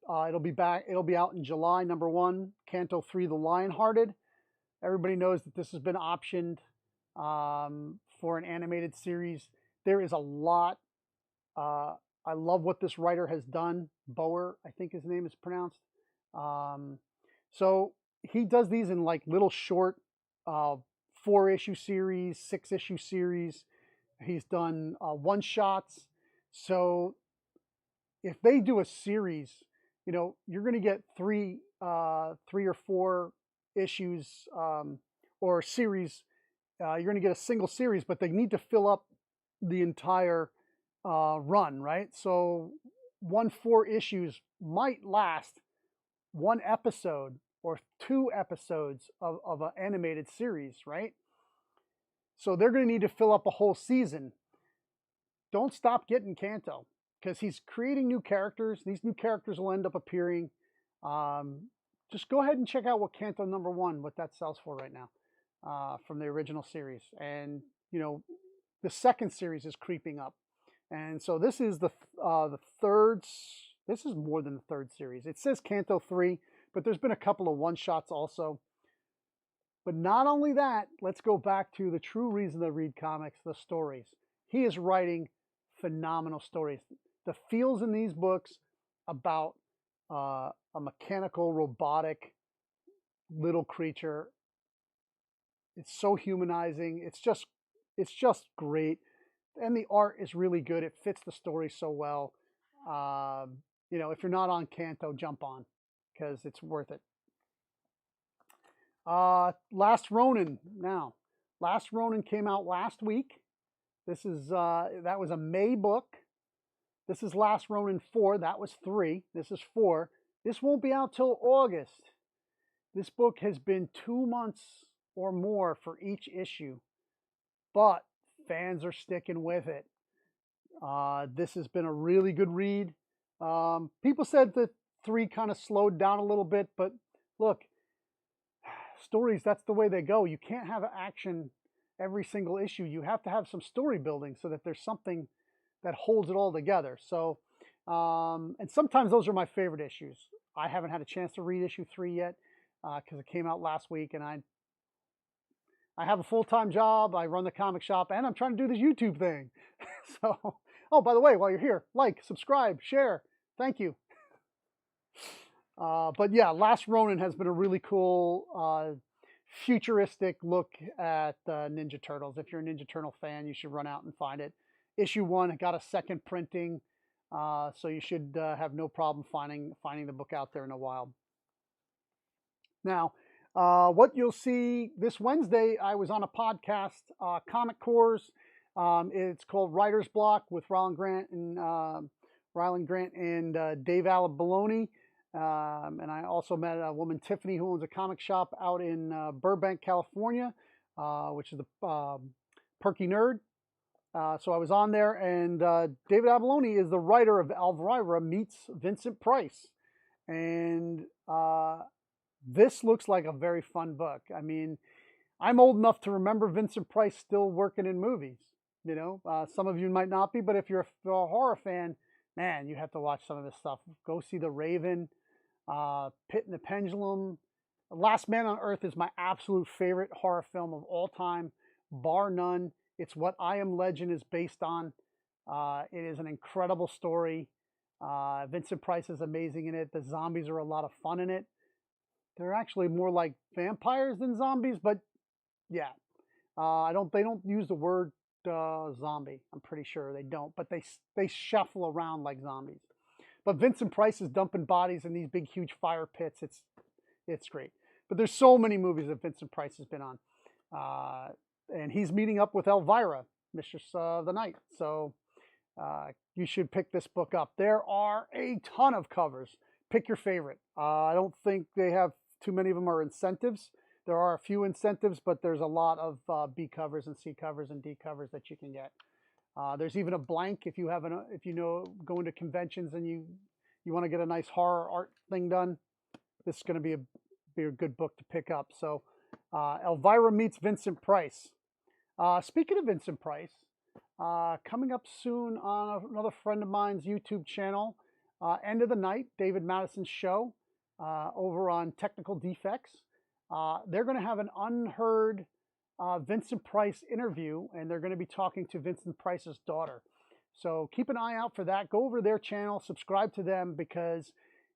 It'll be out in July, number 1, Kanto 3, The Lionhearted. Everybody knows that this has been optioned for an animated series. There is a lot. I love what this writer has done. Boer, I think his name is pronounced. So he does these in like little short 4-issue series, 6-issue series. He's done one-shots. So if they do a series, you know, you're going to get 3 or 4 issues or series. You're going to get a single series, but they need to fill up the entire run, right? So 4 issues might last 1 episode or 2 episodes of an animated series, right? So they're going to need to fill up a whole season. Don't stop getting Kanto, because he's creating new characters. These new characters will end up appearing. Just go ahead and check out what Kanto #1, what that sells for right now from the original series. And, you know, the second series is creeping up. And so this is the third. This is more than the third series. It says Canto 3, but there's been a couple of one-shots also. But not only that, let's go back to the true reason to read comics, the stories. He is writing phenomenal stories. The feels in these books about a mechanical, robotic little creature, it's so humanizing. It's just great. And the art is really good. It fits the story so well. You know, if you're not on Canto, jump on, because it's worth it. Last Ronin now. Last Ronin came out last week. This is that was a May book. This is Last Ronin 4. That was 3. This is 4. This won't be out till August. This book has been 2 months or more for each issue, but fans are sticking with it. This has been a really good read. People said that 3 kind of slowed down a little bit, but look, stories, that's the way they go. You can't have action every single issue. You have to have some story building so that there's something that holds it all together. So, and sometimes those are my favorite issues. I haven't had a chance to read issue 3 yet because it came out last week, and I have a full-time job. I run the comic shop, and I'm trying to do this YouTube thing. So, oh, by the way, while you're here, like, subscribe, share. Thank you. But yeah, Last Ronin has been a really cool futuristic look at Ninja Turtles. If you're a Ninja Turtle fan, you should run out and find it. Issue 1 got a second printing, so you should have no problem finding the book out there in a while. Now, what you'll see this Wednesday, I was on a podcast, Comic Cores. It's called Writer's Block with Rylan Grant and Dave Alabaloni. And I also met a woman, Tiffany, who owns a comic shop out in Burbank, California, which is the Perky Nerd. So I was on there, and David Abalone is the writer of Elvira Meets Vincent Price. And this looks like a very fun book. I mean, I'm old enough to remember Vincent Price still working in movies. You know, some of you might not be, but if you're a horror fan, man, you have to watch some of this stuff. Go see The Raven, Pit and the Pendulum. Last Man on Earth is my absolute favorite horror film of all time, bar none. It's what I Am Legend is based on. It is an incredible story. Vincent Price is amazing in it. The zombies are a lot of fun in it. They're actually more like vampires than zombies, but yeah. They don't use the word zombie. I'm pretty sure they don't, but they shuffle around like zombies. But Vincent Price is dumping bodies in these big, huge fire pits. It's great. But there's so many movies that Vincent Price has been on. And he's meeting up with Elvira, Mistress of the Night. So you should pick this book up. There are a ton of covers. Pick your favorite. I don't think they have too many of them are incentives. There are a few incentives, but there's a lot of B covers and C covers and D covers that you can get. There's even a blank if you going to conventions and you want to get a nice horror art thing done. This is going to be a good book to pick up. So Elvira Meets Vincent Price. Speaking of Vincent Price, coming up soon on another friend of mine's YouTube channel, End of the Night, David Madison's show over on Technical Defects. They're going to have an unheard Vincent Price interview, and they're going to be talking to Vincent Price's daughter. So keep an eye out for that. Go over to their channel, subscribe to them, because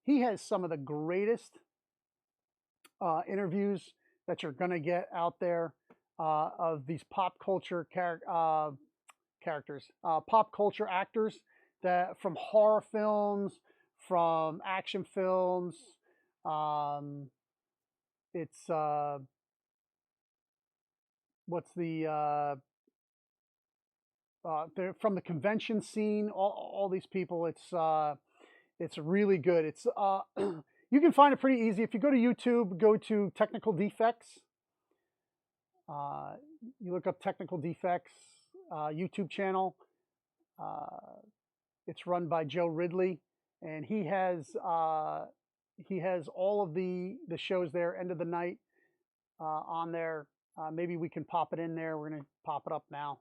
he has some of the greatest interviews that you're going to get out there of these pop culture characters, pop culture actors that from horror films, from action films. It's what's the they're from the convention scene. All these people. It's really good. It's you can find it pretty easy if you go to YouTube. Go to Technical Defects. You look up Technical Defects YouTube channel. It's run by Joe Ridley, and he has all of the shows there. End of the Night on there. Maybe we can pop it in there. We're going to pop it up now.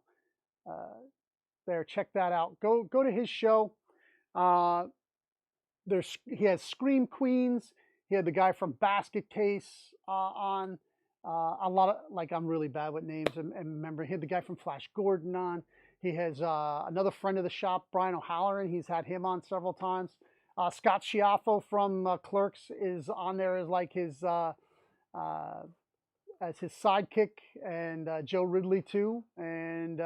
there. Check that out. Go to his show. He has Scream Queens. He had the guy from Basket Case on. A lot of, like, I'm really bad with names, and remember, he had the guy from Flash Gordon on. He has another friend of the shop, Brian O'Halloran. He's had him on several times. Scott Schiaffo from Clerks is on there as like his sidekick, and Joe Ridley too, and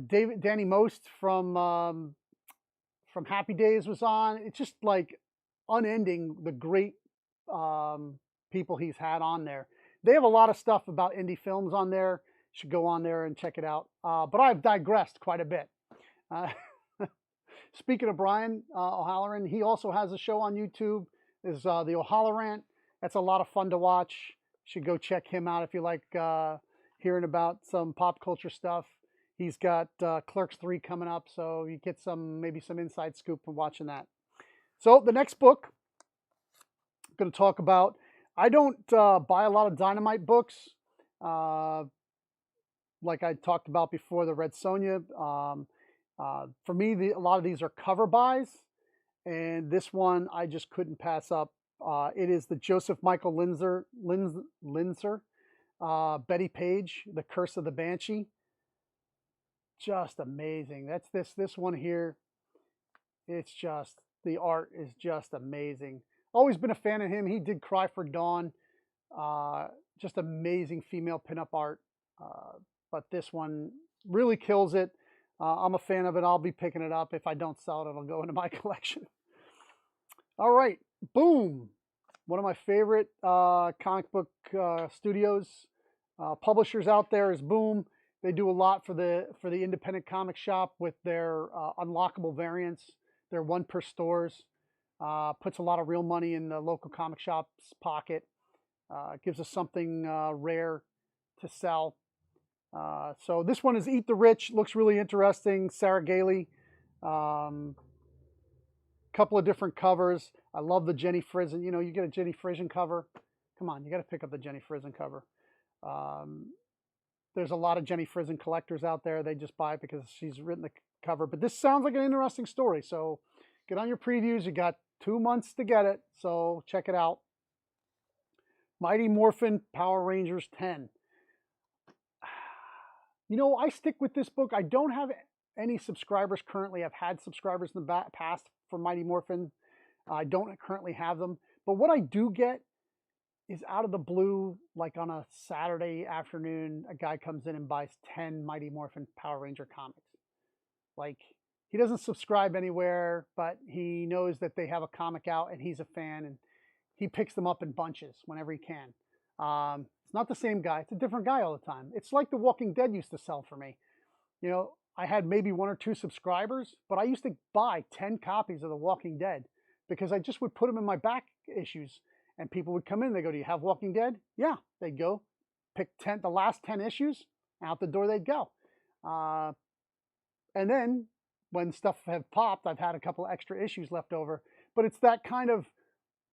Danny Most from Happy Days was on. It's just like unending the great people he's had on there. They have a lot of stuff about indie films on there. You should go on there and check it out. But I've digressed quite a bit. Speaking of Brian O'Halloran, he also has a show on YouTube. Is the O'Halloran. That's a lot of fun to watch. You should go check him out if you like hearing about some pop culture stuff. He's got Clerks 3 coming up, so you get maybe some inside scoop from watching that. So the next book I'm going to talk about, I don't buy a lot of Dynamite books. Like I talked about before, the Red Sonja. For me, a lot of these are cover buys, and this one I just couldn't pass up. It is the Joseph Michael Linzer, Betty Page, The Curse of the Banshee. Just amazing. That's this one here. It's just, the art is just amazing. Always been a fan of him. He did Cry for Dawn. Just amazing female pinup art. But this one really kills it. I'm a fan of it. I'll be picking it up. If I don't sell it, it'll go into my collection. All right, Boom. One of my favorite comic book studios, publishers out there is Boom. They do a lot for the independent comic shop with their unlockable variants. They're 1 per stores. Puts a lot of real money in the local comic shop's pocket. Gives us something rare to sell. So this one is Eat the Rich. Looks really interesting. Sarah Gailey. Couple of different covers. I love the Jenny Frison. You know, you get a Jenny Frison cover. Come on, you got to pick up the Jenny Frison cover. There's a lot of Jenny Frison collectors out there. They just buy it because she's written the cover. But this sounds like an interesting story. So get on your previews. You got 2 months to get it. So check it out. Mighty Morphin Power Rangers 10. You know, I stick with this book. I don't have any subscribers currently. I've had subscribers in the past for Mighty Morphin. I don't currently have them. But what I do get is out of the blue, like on a Saturday afternoon, a guy comes in and buys 10 Mighty Morphin Power Ranger comics. Like, he doesn't subscribe anywhere, but he knows that they have a comic out and he's a fan, and he picks them up in bunches whenever he can. It's not the same guy. It's a different guy all the time. It's like The Walking Dead used to sell for me. You know, I had maybe 1 or 2 subscribers, but I used to buy 10 copies of The Walking Dead because I just would put them in my back issues, and people would come in. They go, "Do you have Walking Dead?" Yeah, they'd go pick the last 10 issues. Out the door they'd go. And then when stuff have popped, I've had a couple of extra issues left over. But it's that kind of,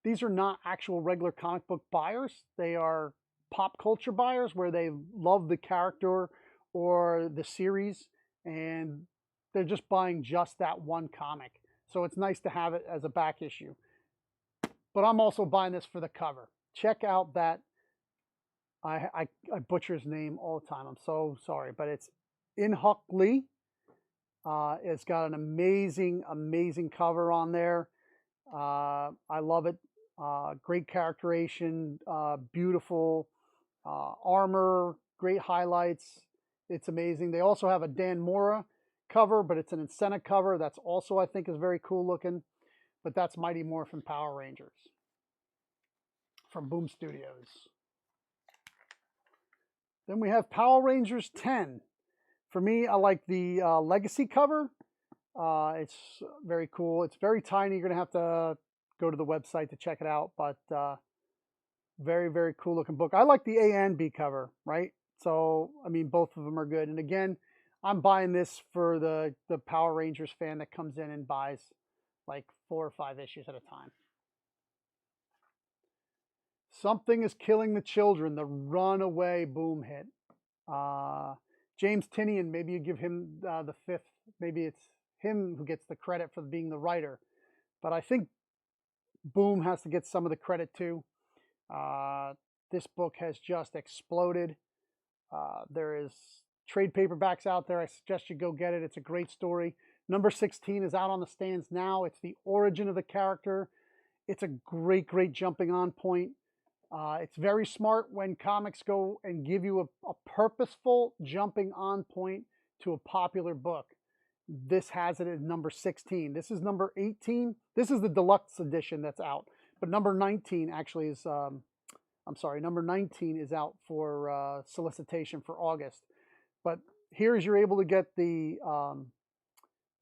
these are not actual regular comic book buyers. They are pop culture buyers where they love the character or the series, and they're just buying just that one comic. So it's nice to have it as a back issue. But I'm also buying this for the cover. Check out that, I butcher his name all the time. I'm so sorry, but it's In-Huk Lee. It's got an amazing, amazing cover on there. I love it. Great characterization, beautiful armor, great highlights. It's amazing. They also have a Dan Mora cover, but it's an incentive cover. That's also, I think, is very cool looking. But that's Mighty Morphin Power Rangers from Boom Studios. Then we have Power Rangers 10. For me, I like the Legacy cover. It's very cool. It's very tiny. You're going to have to go to the website to check it out. But very, very cool looking book. I like the A and B cover, right? So, I mean, both of them are good. And again, I'm buying this for the Power Rangers fan that comes in and buys like 4 or 5 issues at a time. Something is Killing the Children, the runaway Boom hit. James Tinian, maybe you give him the 5th. Maybe it's him who gets the credit for being the writer. But I think Boom has to get some of the credit too. This book has just exploded. There is trade paperbacks out there. I suggest you go get it. It's a great story. Number 16 is out on the stands now. It's the origin of the character. It's a great, great jumping on point. It's very smart when comics go and give you a purposeful jumping on point to a popular book. This has it at number 16. This is number 18. This is the deluxe edition that's out. But number 19 actually is, number 19 is out for solicitation for August. But here's you're able to get the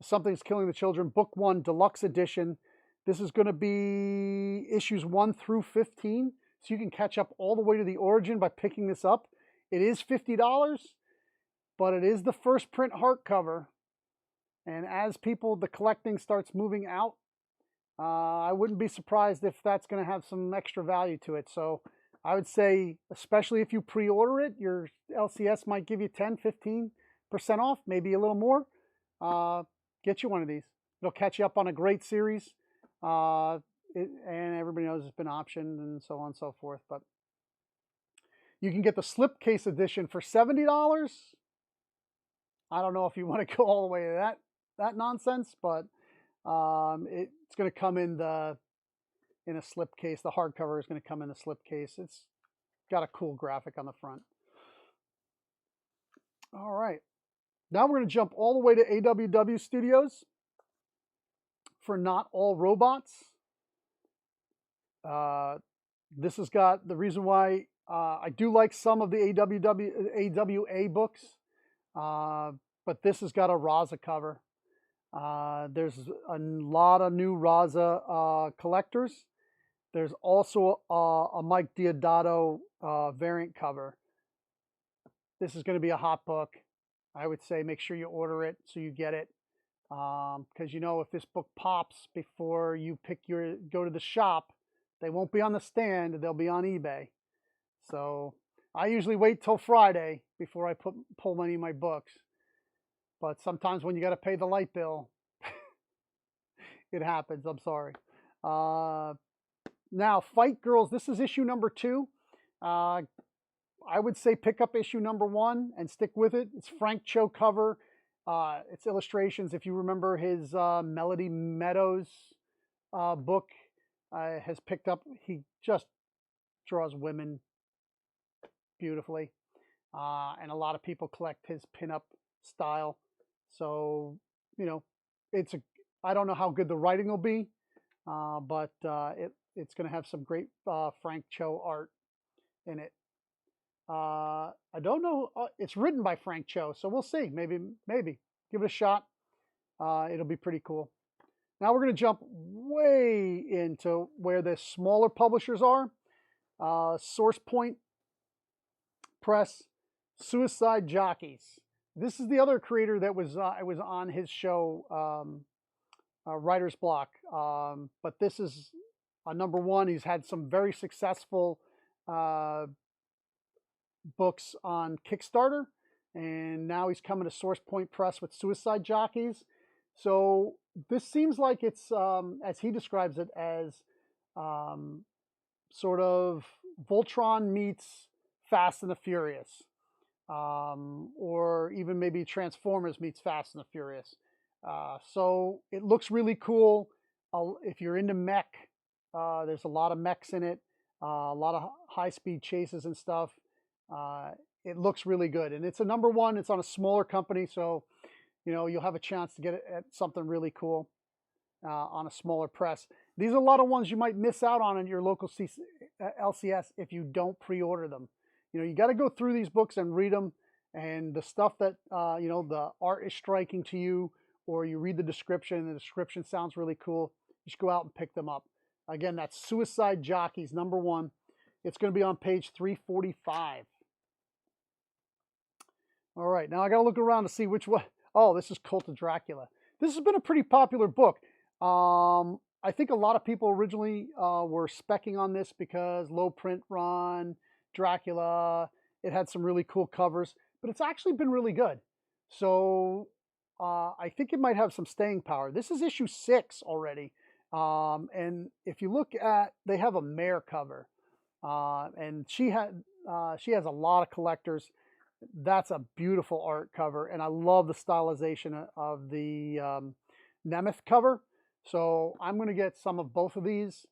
Something's Killing the Children, Book 1, Deluxe Edition. This is going to be issues 1 through 15. So you can catch up all the way to the origin by picking this up. It is $50, but it is the first print hardcover. And as the collecting starts moving out, I wouldn't be surprised if that's going to have some extra value to it. So I would say, especially if you pre-order it, your LCS might give you 10, 15% off, maybe a little more. Get you one of these. It'll catch you up on a great series. And everybody knows it's been optioned and so on and so forth. But you can get the slipcase edition for $70. I don't know if you want to go all the way to that nonsense, but it's going to come in a slipcase. The hardcover is going to come in a slipcase. It's got a cool graphic on the front. All right. Now we're going to jump all the way to AWW Studios for Not All Robots. This has got the reason why I do like some of the AWA books, but this has got a Raza cover. There's a lot of new Raza collectors. There's also a Mike Deodato variant cover. This is going to be a hot book. I would say make sure you order it so you get it. Because if this book pops before you go to the shop, they won't be on the stand, they'll be on eBay. So I usually wait till Friday before I pull any of my books. But sometimes when you got to pay the light bill, it happens. I'm sorry. Now, Fight Girls, this is issue number 2. I would say pick up issue number 1 and stick with it. It's Frank Cho cover. It's illustrations. If you remember his Melody Meadows book, has picked up. He just draws women beautifully. And a lot of people collect his pinup style. So, I don't know how good the writing will be, but it's going to have some great Frank Cho art in it. I don't know. It's written by Frank Cho, so we'll see. Maybe give it a shot. It'll be pretty cool. Now we're going to jump way into where the smaller publishers are. Source Point Press, Suicide Jockeys. This is the other creator that was on his show, Writer's Block. But this is a number 1. He's had some very successful books on Kickstarter, and now he's coming to Source Point Press with Suicide Jockeys. So this seems like it's, as he describes it, as sort of Voltron meets Fast and the Furious, or even maybe Transformers meets Fast and the Furious. So it looks really cool. If you're into mech, there's a lot of mechs in it, a lot of high-speed chases and stuff. It looks really good, and it's a number 1. It's on a smaller company, so you'll have a chance to get it at something really cool on a smaller press. These are a lot of ones you might miss out on in your local LCS if you don't pre-order them. You got to go through these books and read them, and the stuff that the art is striking to you, or you read the description and the description sounds really cool, you should go out and pick them up. Again, that's Suicide Jockeys number 1. It's going to be on page 345. All right, now I got to look around to see which one. Oh, this is Cult of Dracula. This has been a pretty popular book. I think a lot of people originally were specking on this because low print run, Dracula. It had some really cool covers. but it's actually been really good. So I think it might have some staying power. This is issue 6 already. And if you look at, they have a mare cover, and she has a lot of collectors. That's a beautiful art cover, and I love the stylization of the Nemeth cover. So I'm going to get some of both of these.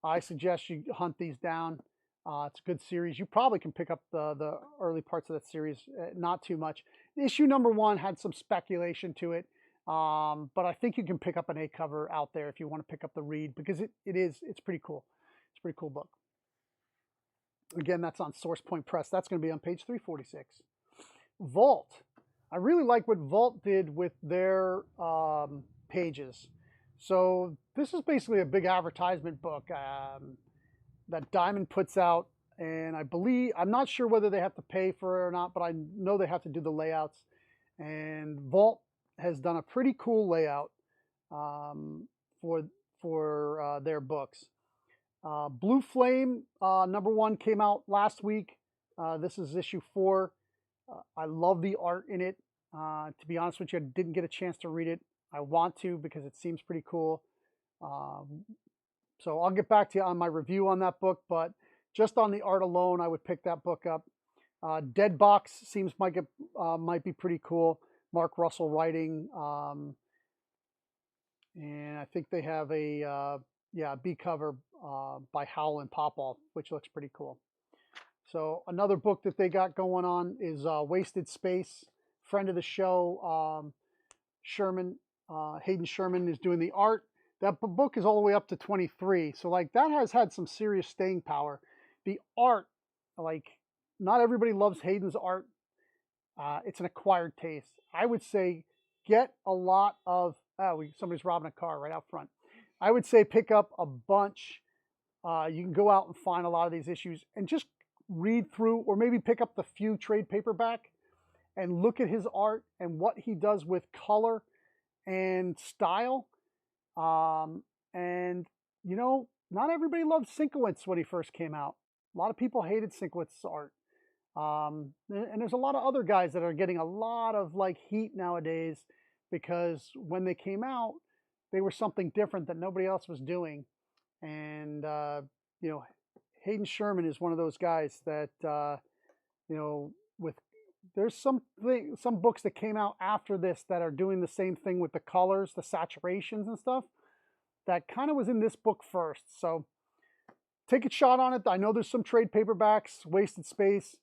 I suggest you hunt these down. It's a good series. You probably can pick up the early parts of that series, not too much. Issue number 1 had some speculation to it, but I think you can pick up an A cover out there if you want to pick up the read, because it's pretty cool. It's a pretty cool book. Again, that's on Source Point Press. That's going to be on page 346. Vault. I really like what Vault did with their pages. So this is basically a big advertisement book that Diamond puts out, and I'm not sure whether they have to pay for it or not, but I know they have to do the layouts. And Vault has done a pretty cool layout for their books. Blue Flame number 1 came out last week. This is issue 4. I love the art in it. To be honest with you, I didn't get a chance to read it. I want to, because it seems pretty cool. So I'll get back to you on my review on that book, but just on the art alone, I would pick that book up. Dead Box seems might be pretty cool. Mark Russell writing, and I think they have a B cover by Howell and Popoff, which looks pretty cool. So another book that they got going on is Wasted Space. Friend of the show, Hayden Sherman is doing the art. That book is all the way up to 23. So like that has had some serious staying power. The art, like not everybody loves Hayden's art. It's an acquired taste. I would say get a lot of, somebody's robbing a car right out front. I would say pick up a bunch. You can go out and find a lot of these issues and just read through, or maybe pick up the few trade paperback and look at his art and what he does with color and style. And you know, not everybody loved Sienkiewicz when he first came out. A lot of people hated Sienkiewicz's art. And there's a lot of other guys that are getting a lot of like heat nowadays, because when they came out, they were something different that nobody else was doing. And you know, Hayden Sherman is one of those guys that you know, there's some books that came out after this that are doing the same thing with the colors, the saturations and stuff, that kind of was in this book first. So take a shot on it. I know there's some trade paperbacks, Wasted Space.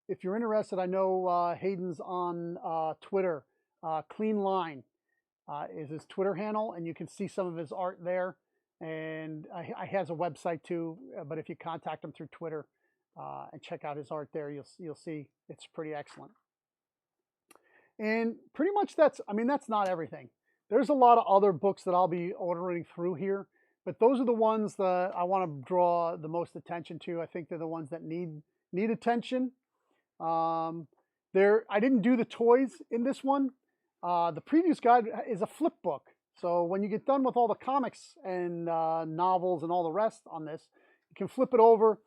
If you're interested, I know Hayden's on Twitter. Clean Line is his Twitter handle, and you can see some of his art there. And he has a website too, but if you contact him through Twitter and check out his art there, you'll see it's pretty excellent. And pretty much that's not everything. There's a lot of other books that I'll be ordering through here, but those are the ones that I want to draw the most attention to. I think they're the ones that need attention. I didn't do the toys in this one. The previous guide is a flip book. So when you get done with all the comics and novels and all the rest on this, you can flip it over,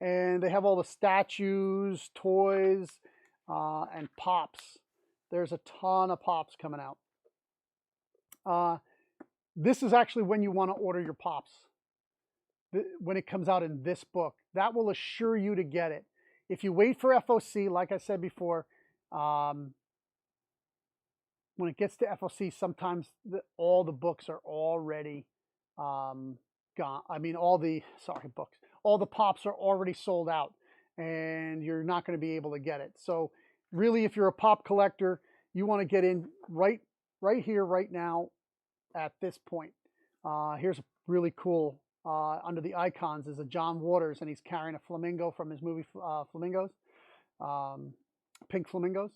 and they have all the statues, toys, and pops. There's a ton of pops coming out. This is actually when you want to order your pops. When it comes out in this book, that will assure you to get it. If you wait for FOC, like I said before, when it gets to FOC, sometimes all the books are already gone. I mean, all the pops are already sold out, and you're not going to be able to get it. So really, if you're a pop collector, you want to get in right here, right now, at this point. Here's a really cool, under the icons is a John Waters, and he's carrying a flamingo from his movie Flamingos, Pink Flamingos.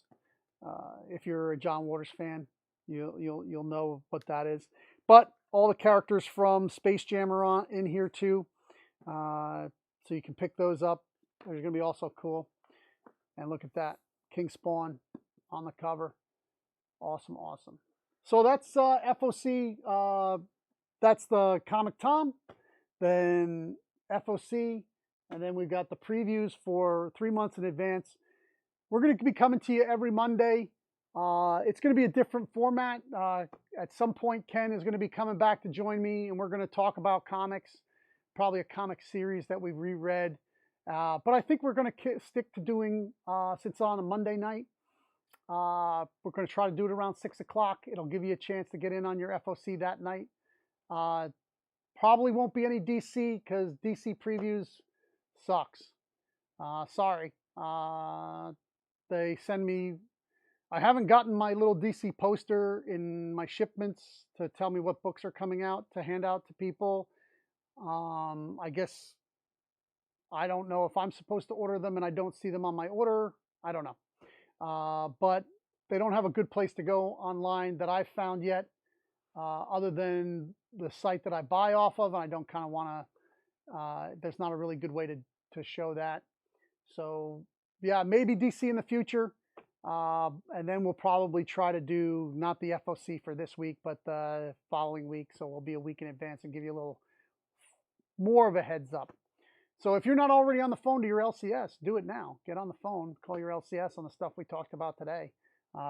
If you're a John Waters fan, you'll know what that is. But all the characters from Space Jam are in here too, so you can pick those up. They're going to be also cool. And look at that, King Spawn on the cover. Awesome, awesome. So that's FOC. That's the Comic Tom, then FOC, and then we've got the previews for 3 months in advance. We're going to be coming to you every Monday. It's going to be a different format. At some point, Ken is going to be coming back to join me, and we're going to talk about comics, probably a comic series that we've reread. But I think we're going to stick to doing, since on a Monday night, we're going to try to do it around 6 o'clock. It'll give you a chance to get in on your FOC that night. Probably won't be any DC because DC previews sucks. Sorry. They send me, I haven't gotten my little DC poster in my shipments to tell me what books are coming out to hand out to people. I guess I don't know if I'm supposed to order them and I don't see them on my order. I don't know. But they don't have a good place to go online that I've found yet, other than the site that I buy off of. And I don't kind of want to, there's not a really good way to show that. So yeah, maybe DC in the future. And then we'll probably try to do not the FOC for this week, but the following week. So we'll be a week in advance and give you a little more of a heads up. So if you're not already on the phone to your LCS, do it now. Get on the phone, call your LCS on the stuff we talked about today,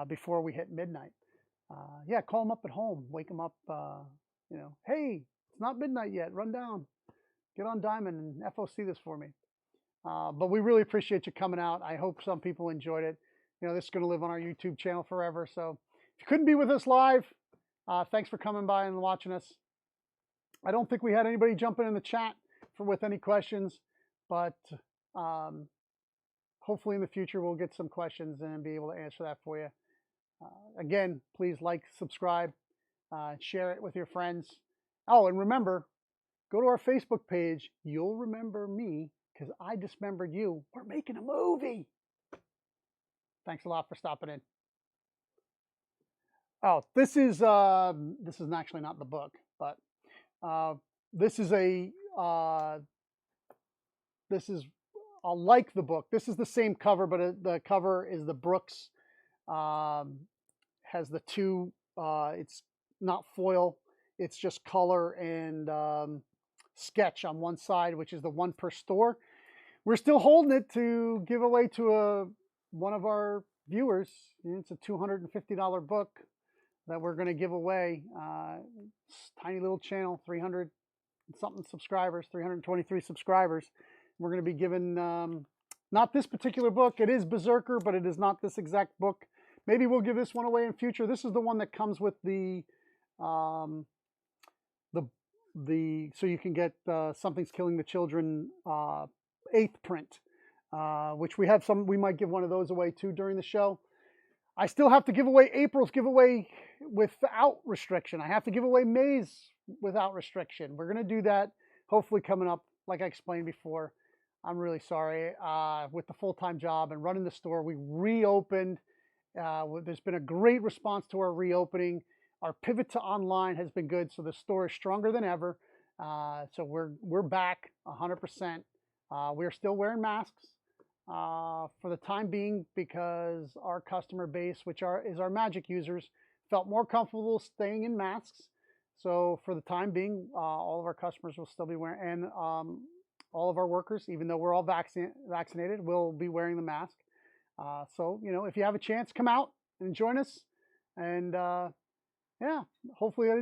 before we hit midnight. Yeah, call them up at home, wake them up, you know, hey, it's not midnight yet, run down, get on Diamond and FOC this for me. But we really appreciate you coming out. I hope some people enjoyed it. You know, this is going to live on our YouTube channel forever. So if you couldn't be with us live, thanks for coming by and watching us. I don't think we had anybody jumping in the chat with any questions, but hopefully in the future we'll get some questions and be able to answer that for you. Again, please like, subscribe, share it with your friends. Oh, and remember, go to our Facebook page. You'll remember me because I dismembered you. We're making a movie. Thanks a lot for stopping in. Oh, this is actually not the book, but this is like the book. This is the same cover, but the cover is the Brooks. Has the two. It's not foil. It's just color and sketch on one side, which is the one per store. We're still holding it to give away to one of our viewers. It's a $250 book that we're going to give away. Tiny little channel, 300 something subscribers, 323 subscribers. We're going to be giving not this particular book. It is Berserker, but it is not this exact book. Maybe we'll give this one away in future. This is the one that comes with the so you can get Something's Killing the Children 8th print, which we have some. We might give one of those away too during the show. I still have to give away April's giveaway without restriction. I have to give away May's without restriction. We're going to do that hopefully coming up, like I explained before. I'm really sorry. With the full-time job and running the store, we reopened. There's been a great response to our reopening. Our pivot to online has been good, so the store is stronger than ever. So we're back 100%. We're still wearing masks for the time being because our customer base, which is our Magic users, felt more comfortable staying in masks. So for the time being, all of our customers will still be wearing, and all of our workers, even though we're all vaccinated, will be wearing the mask. So, you know, if you have a chance, come out and join us. And yeah, hopefully I didn't